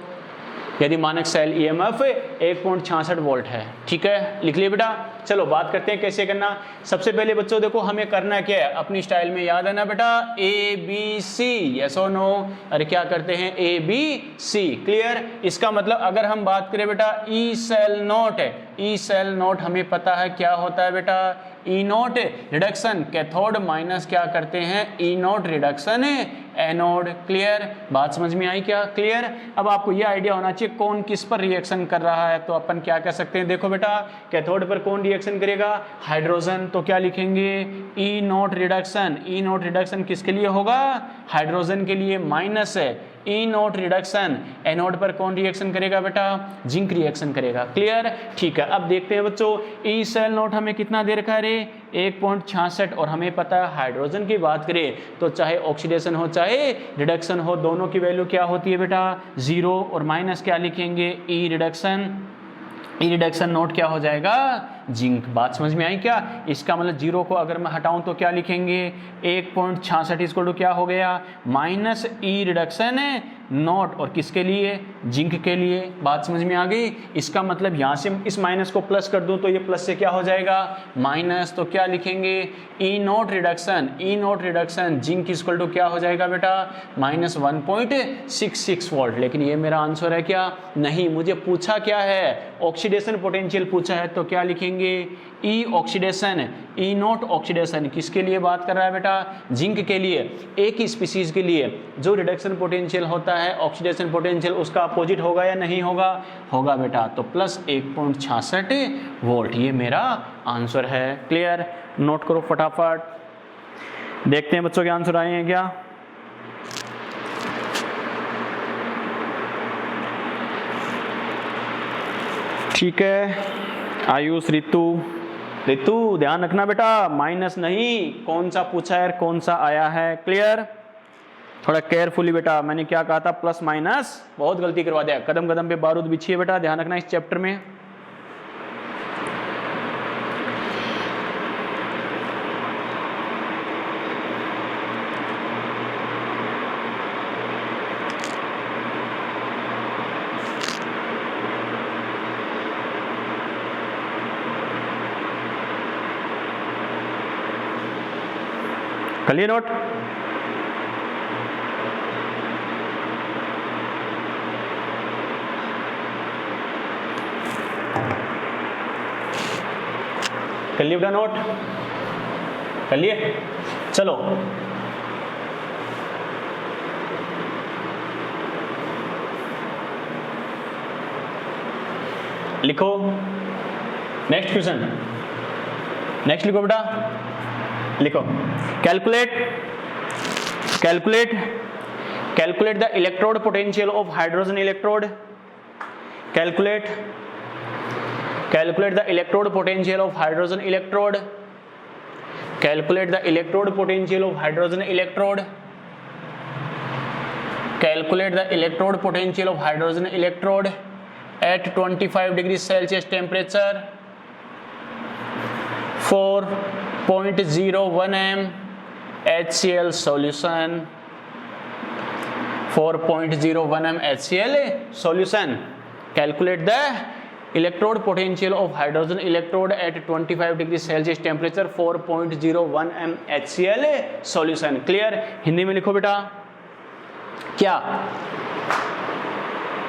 यदि मानक सेल EMF 1.66 वोल्ट है। ठीक है, लिख लिए बेटा। चलो बात करते हैं कैसे करना। सबसे पहले बच्चों देखो हमें करना क्या है, अपनी स्टाइल में याद है ना बेटा, ABC, यस और नो। अरे क्या करते हैं, ABC। क्लियर? इसका मतलब अगर हम बात करें बेटा E सेल नोट है, E सेल नोट हमें पता है क्या होता है बेटा, E nought reduction cathode minus क्या करते हैं, E nought reduction anode. Clear? बात समझ में आई क्या? क्लियर? अब आपको ये आइडिया होना चाहिए कौन किस पर रिएक्शन कर रहा है। तो अपन क्या कह सकते हैं, देखो बेटा कैथोड पर कौन रिएक्शन करेगा, हाइड्रोजन। तो क्या लिखेंगे, E nought reduction. E nought reduction किसके लिए होगा, हाइड्रोजन के लिए, माइनस है E नोट रिडक्शन। एनोड पर कौन रिएक्शन करेगा बेटा, जिंक रिएक्शन करेगा। क्लियर? ठीक है, अब देखते हैं बच्चों E सेल नोट हमें कितना दे रखा है रे, 1.66। और हमें पता है हाइड्रोजन की बात करें तो चाहे ऑक्सीडेशन हो चाहे रिडक्शन हो, दोनों की वैल्यू क्या होती है बेटा, 0। और माइनस क्या लिखेंगे, E reduction. E reduction note क्या हो जाएगा, जिंक। बात समझ में आई क्या? इसका मतलब 0 को अगर मैं हटाऊं तो क्या लिखेंगे, 1.66 इसको तो क्या हो गया, माइनस E रिडक्शन नोट। और किसके लिए, जिंक के लिए। बात समझ में आ गई? इसका मतलब यहाँ से इस माइनस को प्लस कर दूं तो ये प्लस से क्या हो जाएगा, माइनस। तो क्या लिखेंगे, E nought reduction zinc equal to क्या हो जाएगा बेटा, माइनस 1.66 वोल्ट। लेकिन ये मेरा आंसर है क्या, नहीं। मुझे पूछा क्या है, ऑक्सीडेशन पोटेंशियल पूछा है। तो क्या लिखेंगे, E oxidation, E note oxidation किसके लिए बात कर रहा है बेटा, जिंक के लिए। एक ही स्पीसीज के लिए जो रिडक्शन पोटेंशियल होता है, ऑक्सीडेशन पोटेंशियल उसका अपोजिट होगा या नहीं होगा, होगा बेटा। तो प्लस 1.66 वोल्ट, ये मेरा आंसर है। क्लियर? नोट करो फटाफट, देखते हैं बच्चों के आंसर आए हैं क्या। ठीक है, आयुष, रितु ध्यान रखना बेटा, माइनस नहीं, कौन सा पूछा है कौन सा आया है। क्लियर? थोड़ा केयरफुली बेटा, मैंने क्या कहा था, प्लस माइनस, बहुत गलती करवा दिया। कदम कदम पे बारूद बिछिए बेटा, ध्यान रखना इस चैप्टर में। कर लिए नोट? कर लिए बेटा नोट? कर लिए? चलो लिखो नेक्स्ट क्वेश्चन। नेक्स्ट लिखो बेटा, लिखो calculate the electrode potential of hydrogen electrode. Calculate the electrode potential of hydrogen electrode. Calculate the electrode potential of hydrogen electrode. Calculate the electrode potential of hydrogen electrode at 25 degree Celsius temperature 4.01 m HCl solution। 4.01 m HCl solution। Calculate the electrode potential of hydrogen electrode at 25 degree Celsius temperature 4.01 m HCl solution. Clear? Hindi में लिखो बेटा क्या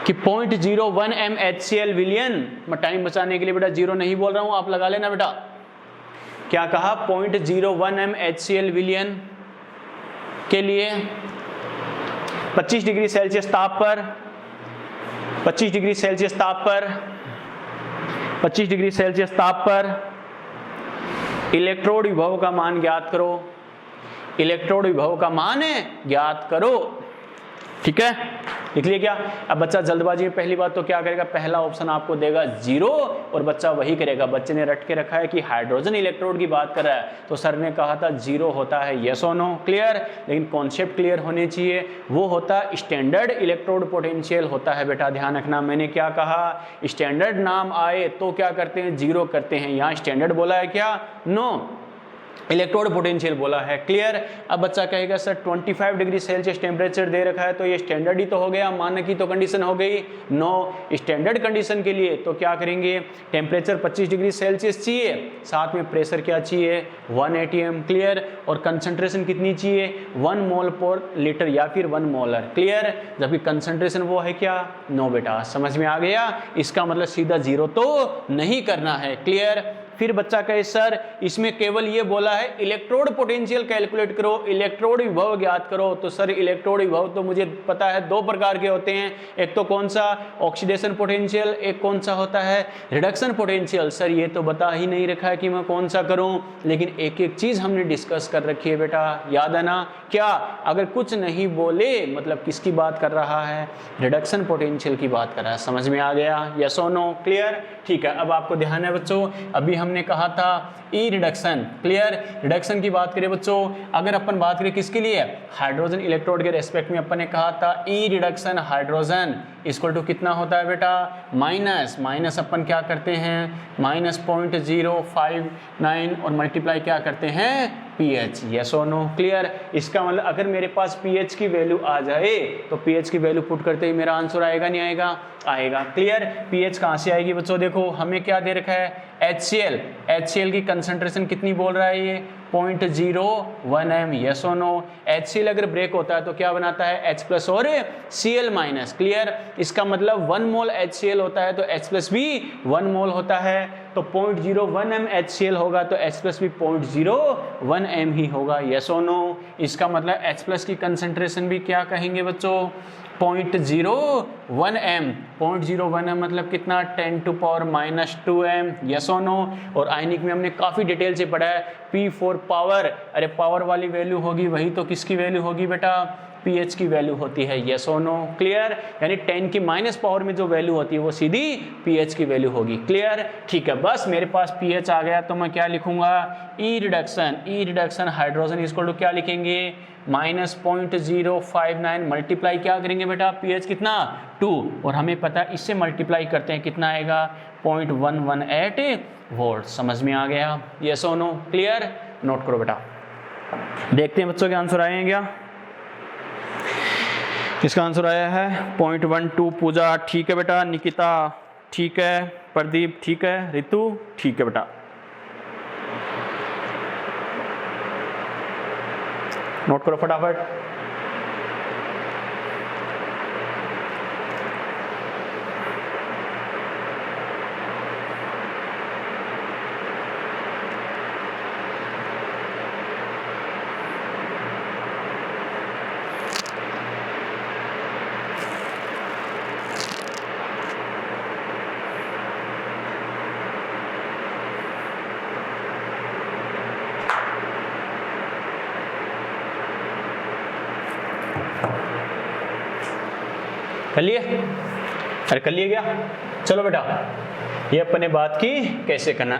कि 0.01 m HCl विलियन। मैं टाइम बचाने के लिए बेटा जीरो नहीं बोल रहा हूं, आप लगा लेना बेटा। क्या कहा? 0.01 m HCl विलियन के लिए 25 डिग्री सेल्सियस ताप पर 25 डिग्री सेल्सियस ताप पर 25 डिग्री सेल्सियस ताप पर इलेक्ट्रोड विभव का मान ज्ञात करो। इलेक्ट्रोड विभव का मान ज्ञात करो। ठीक है, लिख लिया क्या? अब बच्चा जल्दबाजी में पहली बात तो क्या करेगा, पहला ऑप्शन आपको देगा जीरो और बच्चा वही करेगा। बच्चे ने रट के रखा है कि हाइड्रोजन इलेक्ट्रोड की बात कर रहा है तो सर ने कहा था जीरो होता है यस और नो। क्लियर? लेकिन कॉन्सेप्ट क्लियर होने चाहिए। वो होता स्टैंडर्ड इलेक्ट्रोड पोटेंशियल होता है बेटा, ध्यान रखना। मैंने क्या कहा? स्टैंडर्ड नाम आए तो क्या करते हैं? जीरो करते हैं। यहाँ स्टैंडर्ड बोला है क्या? नो, इलेक्ट्रोड पोटेंशियल बोला है। क्लियर? अब बच्चा कहेगा सर 25 डिग्री सेल्सियस टेम्परेचर दे रखा है तो ये स्टैंडर्ड ही तो हो गया, मानक की तो कंडीशन हो गई। नो, स्टैंडर्ड कंडीशन के लिए तो क्या करेंगे? टेम्परेचर 25 डिग्री सेल्सियस चाहिए, साथ में प्रेशर क्या चाहिए? 1 atm। क्लियर? और कंसंट्रेशन कितनी चाहिए? 1 मोल पर लीटर या फिर 1 मोलर। क्लियर? जबकि कंसंट्रेशन वो है क्या? नो बेटा। समझ में आ गया? इसका मतलब सीधा जीरो तो नहीं करना है। क्लियर? फिर बच्चा कहे सर इसमें केवल ये बोला है इलेक्ट्रोड पोटेंशियल कैलकुलेट करो, इलेक्ट्रोड विभव ज्ञात करो। तो सर इलेक्ट्रोड विभव तो मुझे पता है दो प्रकार के होते हैं, एक तो कौन सा? ऑक्सीडेशन पोटेंशियल, एक कौन सा होता है? Reduction potential. सर ये तो बता ही नहीं रखा है कि मैं कौन सा करूं, लेकिन एक एक चीज हमने डिस्कस कर रखी है बेटा, याद है ना? क्या? अगर कुछ नहीं बोले मतलब किसकी बात कर रहा है? रिडक्शन पोटेंशियल की बात कर रहा है। समझ में आ गया? यस और नो? क्लियर? ठीक है, अब आपको ध्यान है बच्चों, अभी हमने कहा था ई रिडक्शन। क्लियर? रिडक्शन की बात करें बच्चों, अगर अपन बात करें किसके लिए? हाइड्रोजन इलेक्ट्रोड के रेस्पेक्ट में अपन ने कहा था ई रिडक्शन हाइड्रोजन इक्वल टू कितना होता है बेटा? माइनस अपन क्या करते हैं? -0.059 और मल्टीप्लाई क्या करते हैं? pH। यस और नो? क्लियर? इसका मतलब अगर मेरे पास pH की वैल्यू आ जाए तो pH की वैल्यू पुट करते ही मेरा आंसर आएगा नहीं आएगा? आएगा। क्लियर? pH कहाँ से आएगी बच्चों? देखो हमें क्या दे रखा है? HCl। HCl की कंसंट्रेशन कितनी बोल रहा है ये? 0.01 m। यस और नो? HCl अगर ब्रेक होता है तो क्या बनाता है? H+ और Cl-। क्लियर? इसका मतलब 1 मोल HCl होता है तो H+ भी 1 मोल होता है, तो 0.01 m HCl होगा तो H+ भी 0.01 m ही होगा। यस और नो? इसका मतलब H+ की कंसंट्रेशन भी क्या कहेंगे बच्चों? 0.01 m। 0.01 m मतलब कितना? 10⁻⁻2 m। यस और नो? और आयनिक में हमने काफ़ी डिटेल से पढ़ा है P4 पावर, अरे पावर वाली वैल्यू होगी वही तो किसकी वैल्यू होगी बेटा? pH की वैल्यू होती है। यस और नो? क्लियर? यानी 10 की माइनस पावर में जो वैल्यू होती है वो सीधी pH की वैल्यू होगी। क्लियर? ठीक है, बस मेरे पास pH आ गया तो मैं क्या लिखूंगा? ई रिडक्शन हाइड्रोजन इक्वल टू क्या लिखेंगे? -0.059 मल्टीप्लाई क्या करेंगे बेटा? pH कितना? 2, और हमें पता है इससे मल्टीप्लाई करते हैं कितना आएगा? 0.118 वोल्ट। समझ में आ गया? यस और नो? क्लियर? नोट करो बेटा। देखते हैं बच्चों के आंसर आए हैं क्या? इसका आंसर आया है 0.12। पूजा ठीक है बेटा, निकिता ठीक है, प्रदीप ठीक है, रितु ठीक है बेटा। नोट करो फटाफट। कर लिए? अरे कर लिए क्या? चलो बेटा, ये अपन ने बात की कैसे करना।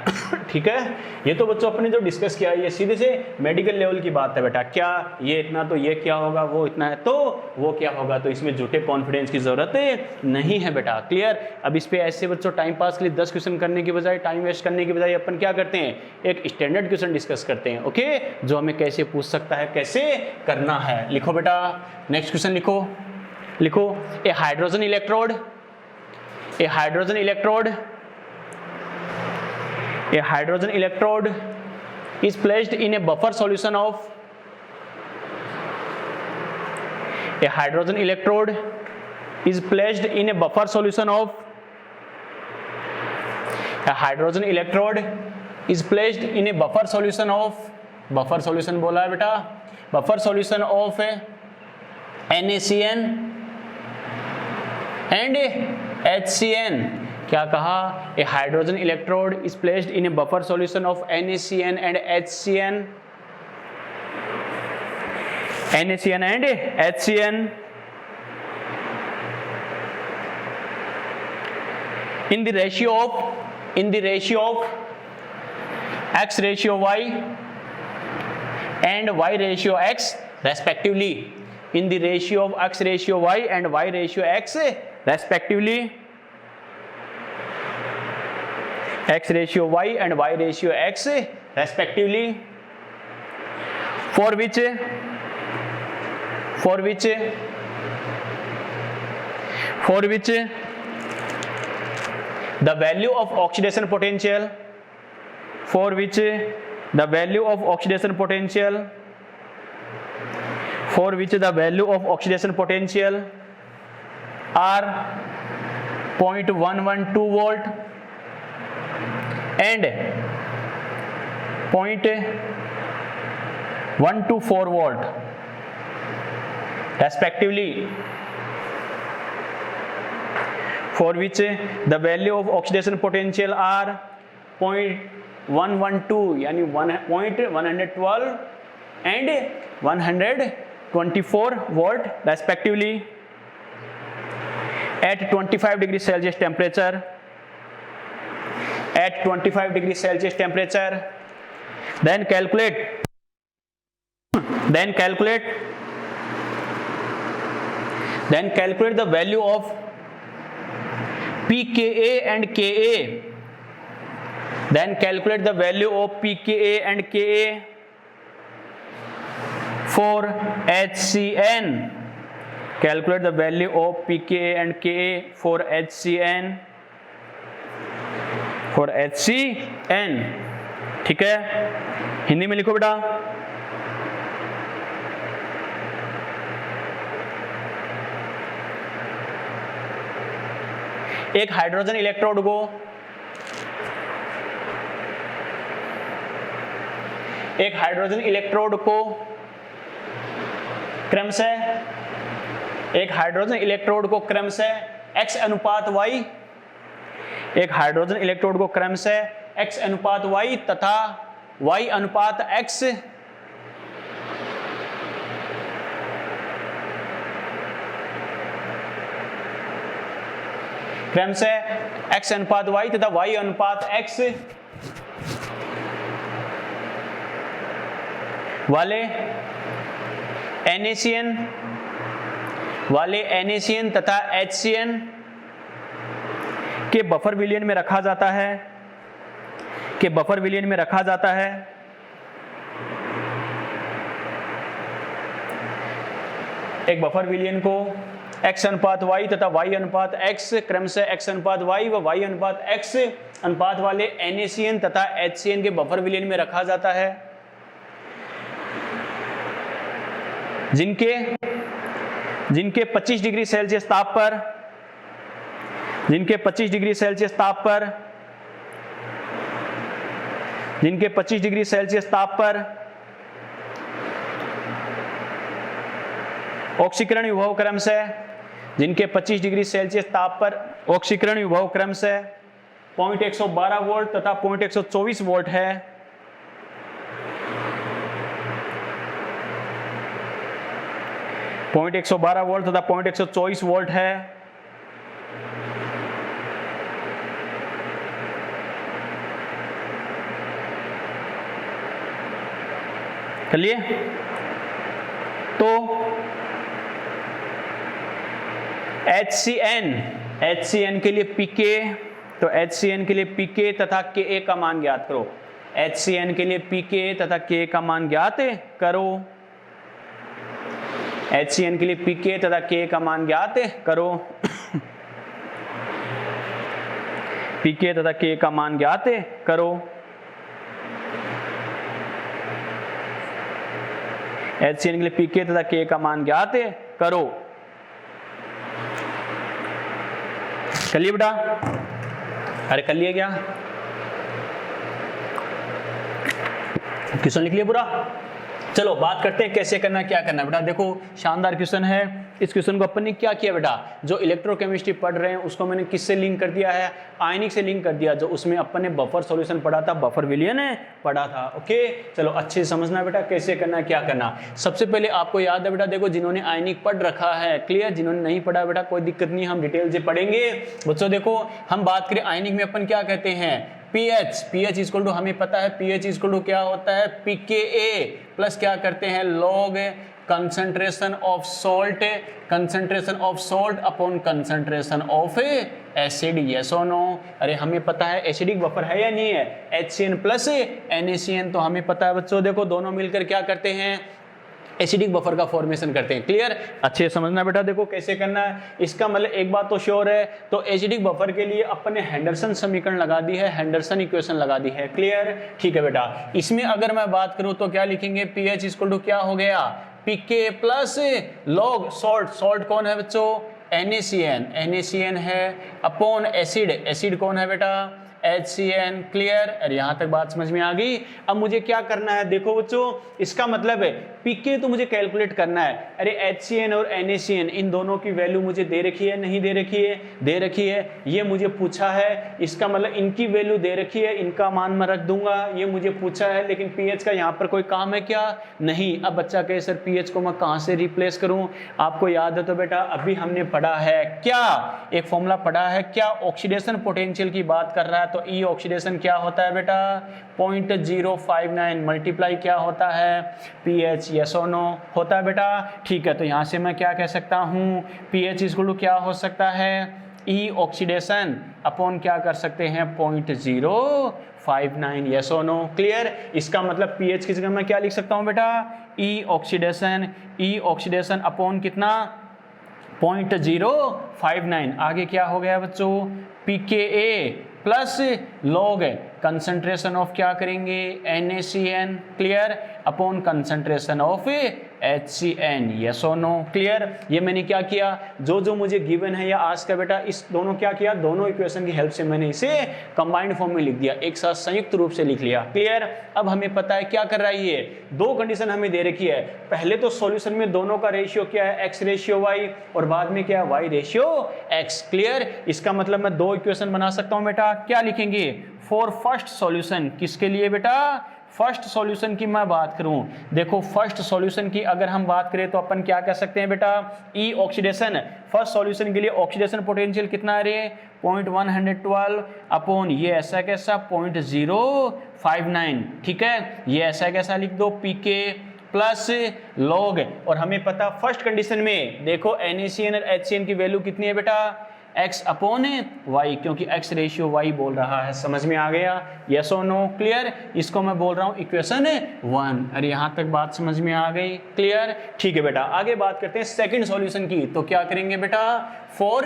ठीक है, ये तो बच्चों अपने जो डिस्कस किया ये सीधे से मेडिकल लेवल की बात है बेटा। क्या ये इतना तो ये क्या होगा, वो इतना है तो वो क्या होगा, तो इसमें झूठे कॉन्फिडेंस की जरूरत नहीं है बेटा। क्लियर? अब इस पे ऐसे बच्चों टाइम पास के लिए 10 क्वेश्चन करने की बजाय, टाइम वेस्ट करने की बजाय अपन क्या करते हैं? एक स्टैंडर्ड क्वेश्चन डिस्कस करते हैं। ओके, जो हमें कैसे पूछ सकता है, कैसे करना है। लिखो बेटा, नेक्स्ट क्वेश्चन लिखो। A hydrogen electrode A hydrogen electrode is placed in a buffer solution of a hydrogen electrode is placed in a buffer solution of a hydrogen electrode is placed in a buffer solution of buffer solution बोला है बेटा buffer solution of NaCN and HCN. क्या कहा? A hydrogen electrode is placed in a buffer solution of NaCN and HCN. NaCN and HCN in the ratio of X ratio Y and Y ratio X respectively. In the ratio of X ratio Y and Y ratio X respectively. X ratio Y and Y ratio X respectively. For which the value of oxidation potential are 0.112 volt and 0.124 volt respectively. For which the value of oxidation potential are 0.112 यानी 112 and 124 volt respectively at 25 degrees Celsius temperature. Then calculate the value of pKa and Ka. Then calculate the value of pKa and Ka for HCN. Calculate the value of pKa and Ka for HCN. ठीक है, हिंदी में लिखो बेटा. एक हाइड्रोजन इलेक्ट्रोड को क्रमशः X अनुपात Y तथा Y अनुपात X X अनुपात Y तथा Y अनुपात X वाले NaCN तथा HCN के बफर विलयन में रखा जाता है एक बफर विलयन को X अनुपात Y तथा Y अनुपात X क्रमशः X अनुपात Y व Y अनुपात X अनुपात वाले NaCN तथा HCN के बफर विलयन में रखा जाता है जिनके 25 डिग्री सेल्सियस ताप पर ऑक्सीकरण विभव क्रमशः 0.112 वोल्ट तथा 0.124 वोल्ट है. पॉइंट 112 वोल्ट तथा 0.124 वोल्ट है. चलिए, तो HCN के लिए पीके तथा के का मान ज्ञात करो. HCN के लिए पीके तथा के का मान ज्ञात करो. HCN के लिए पीके तथा के का मान ज्ञात करो. पीके तथा के का मान ज्ञात करो। HCN के लिए पीके तथा के का मान ज्ञात करो। कर लिए बेटा? अरे कर लिए क्या? क्वेश्चन लिख लिया पूरा? चलो बात करते हैं कैसे करना, क्या करना बेटा। देखो शानदार क्वेश्चन है। इस क्वेश्चन को अपन ने क्या किया बेटा, जो इलेक्ट्रोकेमिस्ट्री पढ़ रहे हैं उसको मैंने किससे लिंक कर दिया है, आयनिक से लिंक कर दिया। जो उसमें अपन ने बफर सॉल्यूशन पढ़ा था, बफर विलयन पढ़ा था। ओके चलो अच्छे से समझना बेटा कैसे करना क्या करना। सबसे पहले आपको याद है बेटा, देखो जिन्होंने आयनिक पढ़ रखा है क्लियर, जिन्होंने नहीं पढ़ा बेटा कोई दिक्कत नहीं, हम डिटेल से पढ़ेंगे बच्चों। देखो हम बात करें आयनिक में अपन क्या कहते हैं, पीएच इक्वल टू, हमें पता है पीएच इक्वल टू क्या होता है, पीकेए प्लस क्या करते हैं log concentration of salt, concentration of salt upon concentration of acid. Yes और नो? अरे हमें पता है एसिडिक बफर है या नहीं है, HCN प्लस NaCN, तो हमें पता है बच्चों देखो दोनों मिलकर क्या करते हैं, एसिडिक बफर का फॉर्मेशन करते हैं। क्लियर? अच्छे समझना बेटा। देखो कैसे करना है, इसका मतलब एक बात तो श्योर है, तो एसिडिक बफर के लिए अपन ने हेंडरसन समीकरण लगा दी है, हेंडरसन इक्वेशन लगा दी है। क्लियर? ठीक है बेटा। इसमें अगर मैं बात करूं तो क्या लिखेंगे, पीएच इक्वल टू क्या हो गया, पीके प्लस लॉग सॉल्ट, सॉल्ट कौन है बच्चों, NaCN है, अपॉन एसिड, एसिड कौन है बेटा, HCN। क्लियर? अरे यहां तक बात समझ में आ गई। अब मुझे क्या करना है, देखो बच्चों इसका मतलब है पीके तो मुझे कैलकुलेट करना है। अरे HCN और NaCN इन दोनों की वैल्यू मुझे दे रखी है, नहीं दे रखी है, दे रखी है। ये मुझे पूछा है, इसका मतलब इनकी वैल्यू दे रखी है, इनका मान मैं रख दूंगा। ये मुझे पूछा है, लेकिन पीएच का यहाँ पर कोई काम है क्या, नहीं। अब बच्चा कहे सर पीएच को मैं कहाँ से रिप्लेस करूँ, आपको याद है तो बेटा अभी हमने पढ़ा है क्या, एक फॉर्मूला पढ़ा है क्या, ऑक्सीडेशन पोटेंशियल की बात कर रहा है। तो ई ऑक्सीडेशन क्या होता है बेटा, 0.059 मल्टीप्लाई क्या होता है, पीएच। यस और नो? होता है बेटा? ठीक है। तो यहां से मैं क्या कह सकता हूं, पीएच इक्वल टू क्या हो सकता है, ई ऑक्सीडेशन अपॉन क्या कर सकते हैं 0.059। यस और नो? क्लियर? इसका मतलब पीएच की जगह मैं क्या लिख सकता हूं बेटा, ई ऑक्सीडेशन अपॉन कितना 0.059। आगे क्या हो गया बच्चों, pKa plus log concentration of क्या करेंगे NaCN। Clear? Upon concentration of HCN। Yes और नो? क्लियर? ये मैंने क्या किया, जो जो मुझे गिवन है या आज का बेटा, इस दोनों क्या किया, दोनों इक्वेशन की हेल्प से मैंने इसे कंबाइंड फॉर्म में लिख दिया, एक साथ संयुक्त रूप से लिख लिया। क्लियर? अब हमें पता है क्या कर रहा है, ये दो कंडीशन हमें दे रखी है। पहले तो सॉल्यूशन में दोनों का रेशियो क्या है, X रेशियो Y, और बाद में क्या है, Y रेशियो X। क्लियर? इसका मतलब मैं दो इक्वेशन बना सकता हूं बेटा। क्या लिखेंगे, फॉर फर्स्ट सॉल्यूशन, किसके लिए बेटा, फर्स्ट सॉल्यूशन की मैं बात करूं, देखो फर्स्ट सॉल्यूशन की अगर हम बात करें तो अपन क्या कह सकते हैं बेटा, ई ऑक्सीडेशन, फर्स्ट सॉल्यूशन के लिए ऑक्सीडेशन पोटेंशियल कितना है रे, 0.112 अपॉन ये ऐसा कैसा 0.059। ठीक है, ये ऐसा कैसा लिख दो, पीके प्लस लॉग, और हमें पता फर्स्ट कंडीशन में देखो NaCN और HCN की वैल्यू कितनी है बेटा, x अपॉन y, क्योंकि x रेशियो y बोल रहा है। समझ में आ गया? यस और नो? क्लियर? इसको मैं बोल रहा हूं इक्वेशन 1। अरे यहां तक बात समझ में आ गई? क्लियर? ठीक है बेटा। आगे बात करते हैं सेकंड सॉल्यूशन की। तो क्या करेंगे बेटा, फॉर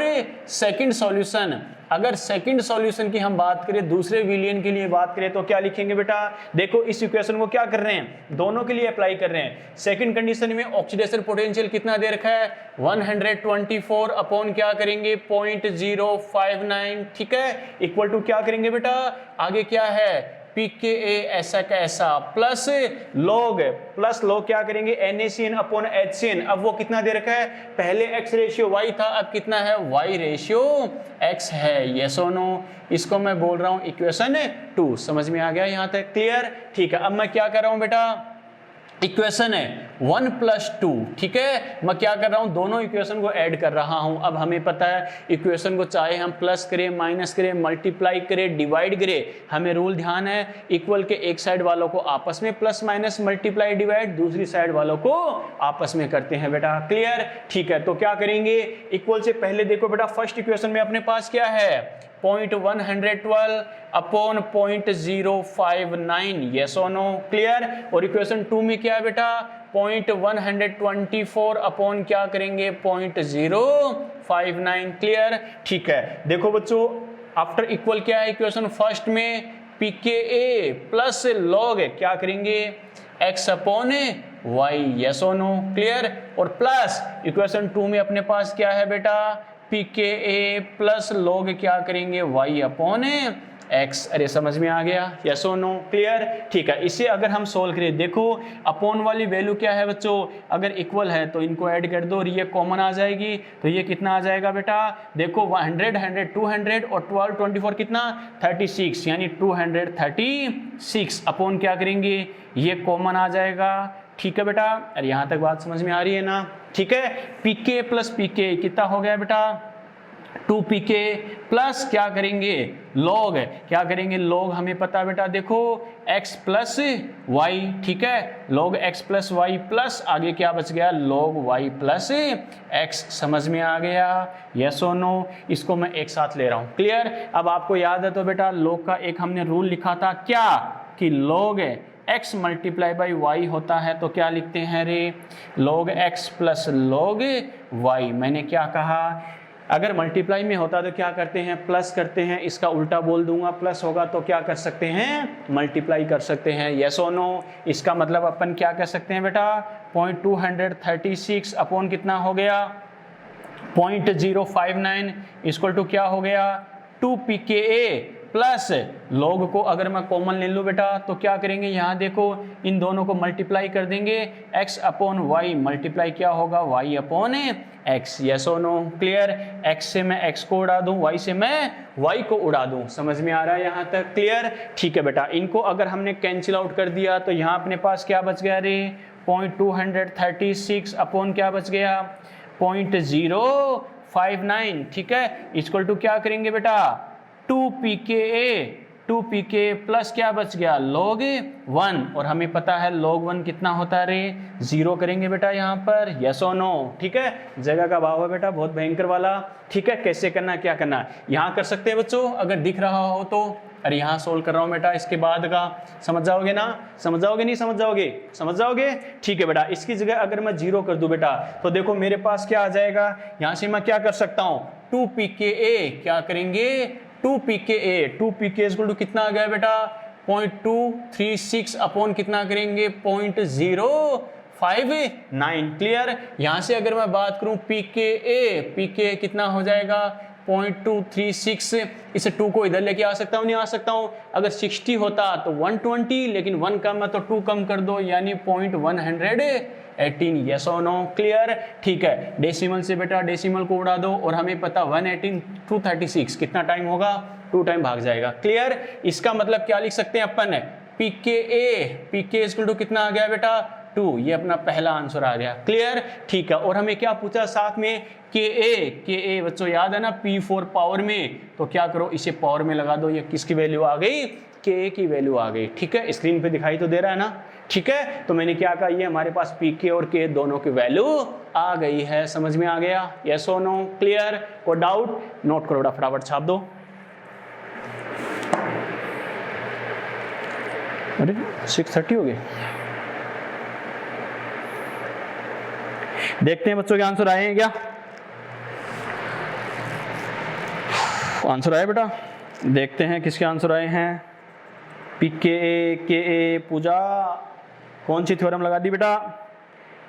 सेकंड सॉल्यूशन, अगर सेकंड सॉल्यूशन की हम बात करें, दूसरे विलियन के लिए बात करें तो क्या लिखेंगे बेटा, देखो इस इक्वेशन को क्या कर रहे हैं, दोनों के लिए अप्लाई कर रहे हैं। सेकंड कंडीशन में ऑक्सीडेशन पोटेंशियल कितना दे रखा है, 124 अपॉन क्या करेंगे 0.059। ठीक है, इक्वल टू क्या करेंगे बेटा, आगे क्या है पीकेए ऐसा का ऐसा प्लस लॉग क्या करेंगे NaCN अपॉन HCN। अब वो कितना दे रखा है, पहले X रेशियो Y था, अब कितना है Y रेशियो X है। यस और नो? इसको मैं बोल रहा हूं इक्वेशन 2। समझ में आ गया यहां तक? क्लियर? ठीक है। अब मैं क्या कर रहा हूं बेटा, इक्वेशन है 1 + 2। ठीक है, मैं क्या कर रहा हूं, दोनों इक्वेशन को ऐड कर रहा हूं। अब हमें पता है इक्वेशन को चाहे हम प्लस करें, माइनस करें, मल्टीप्लाई करें, डिवाइड करें, हमें रूल ध्यान है, इक्वल के एक साइड वालों को आपस में प्लस माइनस मल्टीप्लाई डिवाइड, दूसरी साइड वालों को आपस में करते हैं बेटा। क्लियर? ठीक है। तो क्या करेंगे, इक्वल से पहले देखो बेटा फर्स्ट इक्वेशन में अपने पास क्या है, 0.112 अपॉन 0.059। यस और नो? क्लियर? और इक्वेशन 2 में क्या है बेटा, 0.124 अपॉन क्या करेंगे 0.059। क्लियर? ठीक है। देखो बच्चों आफ्टर इक्वल क्या है इक्वेशन फर्स्ट में, pKa प्लस log क्या करेंगे x अपॉन y, यस और नो, क्लियर। और प्लस इक्वेशन 2 में अपने पास क्या है बेटा, pKa प्लस log क्या करेंगे y अपॉन x। अरे समझ में आ गया, यस और नो, क्लियर, ठीक है। इसे अगर हम सोल्व करें, देखो अपॉन वाली वैल्यू क्या है बच्चों, अगर इक्वल है तो इनको ऐड कर दो और ये कॉमन आ जाएगी, तो ये कितना आ जाएगा बेटा, देखो 100 100 200 और 12 24 कितना 36, यानी 236 अपॉन क्या करेंगे, ये कॉमन आ जाएगा, ठीक है बेटा। अरे यहाँ तक बात समझ में आ रही है ना, ठीक है। pK प्लस pK कितना हो गया बेटा, 2pK प्लस क्या करेंगे log, क्या करेंगे log, हमें पता बेटा देखो x प्लस वाई, ठीक है, log x plus y plus आगे क्या बच गया log y प्लस x, समझ में आ गया, यस और नो। इसको मैं एक साथ ले रहा हूं, क्लियर। अब आपको याद है तो बेटा log का एक हमने रूल लिखा था क्या, कि log x multiply by y होता है, तो क्या लिखते हैं रे, log x plus log y। मैंने क्या कहा, अगर मल्टीप्लाई में होता तो क्या करते हैं, प्लस करते हैं, इसका उल्टा बोल दूंगा, प्लस होगा तो क्या कर सकते हैं, मल्टीप्लाई कर सकते हैं, यस और नो। इसका मतलब अपन क्या कह सकते हैं बेटा, 0.236 अपॉन कितना हो गया 0.059 इक्वल टू क्या हो गया 2pKa प्लस log को अगर मैं कॉमन ले लूँ बेटा तो क्या करेंगे, यहाँ देखो इन दोनों को मल्टीप्लाई कर देंगे, x अपॉन वाई मल्टीप्लाई क्या होगा y अपॉन x, यस और नो, क्लियर। x से मैं x को उड़ा दूं, y से मैं y को उड़ा दूं, समझ में आ रहा है यहाँ तक, क्लियर, ठीक है बेटा। इनको अगर हमने कैंसिल आउट कर दिया तो यहाँ अपने पास क्या बच गया रे, 0.236 अपॉन क्या बच गया 0.059, ठीक है, इक्वल टू क्या करेंगे बेटा 2pKa प्लस क्या बच गया log 1, और हमें पता है log 1 कितना होता है रे, 0 करेंगे बेटा यहाँ पर, यस और नो, ठीक है। जगह का भाव है बेटा बहुत भयंकर वाला, ठीक है। कैसे करना क्या करना यहाँ कर सकते हैं बच्चों, अगर दिख रहा हो तो। अरे यहाँ सोल्व कर रहा हूँ बेटा, इसके बाद का समझ जाओगे ना, समझ जाओगे नहीं समझ जाओगे, समझ जाओगे, ठीक है बेटा। इसकी जगह अगर मैं 0 कर दूं बेटा तो देखो मेरे पास क्या आ जाएगा, यहाँ से मैं क्या कर सकता हूँ 2pKa, क्या करेंगे 2pKa इक्वल टू कितना आ गया बेटा 0.236 अपॉन कितना करेंगे 0.059, क्लियर। यहाँ से अगर मैं बात करूँ pKa कितना हो जाएगा 0.236, इसे 2 को इधर लेके आ सकता हूँ नहीं आ सकता हूँ, अगर 60 होता तो 120, लेकिन 1 कम है तो 2 कम कर दो, यानी 0.118, यस और नो, क्लियर, ठीक है। डेसिमल से बेटा डेसिमल को उड़ा दो और हमें पता 118 236 कितना टाइम होगा 2 टाइम भाग जाएगा, क्लियर। इसका मतलब क्या लिख सकते हैं अपन pK इक्वल टू कितना आ गया बेटा 2, ये अपना पहला आंसर आ गया, क्लियर, ठीक है। और हमें क्या पूछा साथ में Ka बच्चों याद है ना P4 पावर में, तो क्या करो इसे पावर में लगा दो, ये किसकी वैल्यू आ गई Ka की वैल्यू आ गई, ठीक है। स्क्रीन पे दिखाई तो दे रहा है ना, ठीक है। तो मैंने क्या कहा, ये हमारे पास Pk और K दोनों की वैल्यू आ गई है, समझ में आ गया, यस और नो, क्लियर। कोई डाउट, नोट करो फटाफट छाप दो। अरे 6:30 हो गए, देखते हैं बच्चों के आंसर आए हैं क्या, आंसर आए बेटा, देखते हैं किसके आंसर आए हैं। pKa Ka पूजा कौन सी थ्योरम लगा दी बेटा,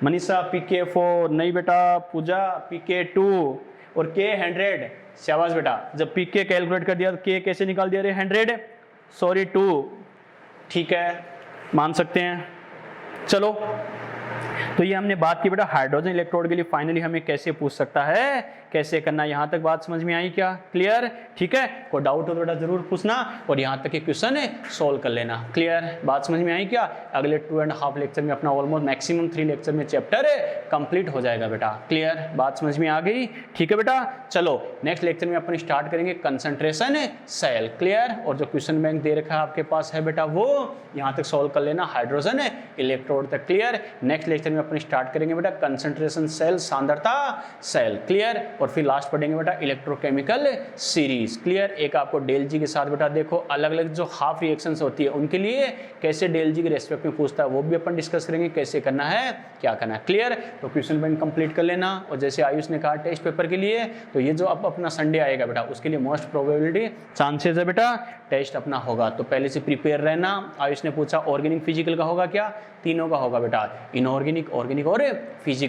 मनीषा pK4 नहीं बेटा, पूजा pK2 और K 100, शाबाश बेटा। जब pK कैलकुलेट कर दिया तो K कैसे निकाल दिया रे 100, सॉरी 2, ठीक है, मान सकते हैं। चलो तो ये हमने बात की बेटा हाइड्रोजन इलेक्ट्रोड के लिए फाइनली हमें कैसे पूछ सकता है, कैसे करना, यहाँ तक बात समझ में आई क्या, क्लियर, ठीक है। कोई डाउट हो तो बेटा जरूर पूछना और यहाँ तक के क्वेश्चन सोल्व कर लेना, क्लियर, बात समझ में आई क्या। अगले 2.5 लेक्चर में अपना ऑलमोस्ट मैक्सिमम 3 लेक्चर में चैप्टर कंप्लीट हो जाएगा बेटा, क्लियर, बात समझ में आ गई, ठीक है बेटा। चलो नेक्स्ट लेक्चर में अपन स्टार्ट करेंगे कंसंट्रेशन सेल, क्लियर। और जो क्वेश्चन बैंक दे रखा है आपके पास है बेटा वो यहाँ तक सोल्व कर लेना हाइड्रोजन इलेक्ट्रोड तक, क्लियर। नेक्स्ट लेक्चर लेक्चर में अपन स्टार्ट करेंगे बेटा कंसंट्रेशन सेल, सांद्रता सेल, क्लियर। और फिर लास्ट पढ़ेंगे बेटा इलेक्ट्रोकेमिकल सीरीज, क्लियर। एक आपको डेल जी के साथ बेटा देखो अलग अलग जो हाफ रिएक्शंस होती है उनके लिए कैसे डेल जी के रेस्पेक्ट में पूछता है वो भी अपन डिस्कस करेंगे, कैसे करना है, क्या करना है, क्लियर। तो क्वेश्चन बैंक कंप्लीट कर लेना। और जैसे आयुष ने कहा टेस्ट पेपर के लिए, तो ये जो अब अपना संडे आएगा बेटा उसके लिए मोस्ट प्रोबेबिलिटी चांसेस है बेटा टेस्ट अपना होगा, तो पहले से प्रिपेयर रहना। आयुष ने पूछा ऑर्गेनिक फिजिकल का होगा क्या, तीनों का होगा बेटा, इनऑर्गेनिक, ऑर्गेनिक और फिजिकल।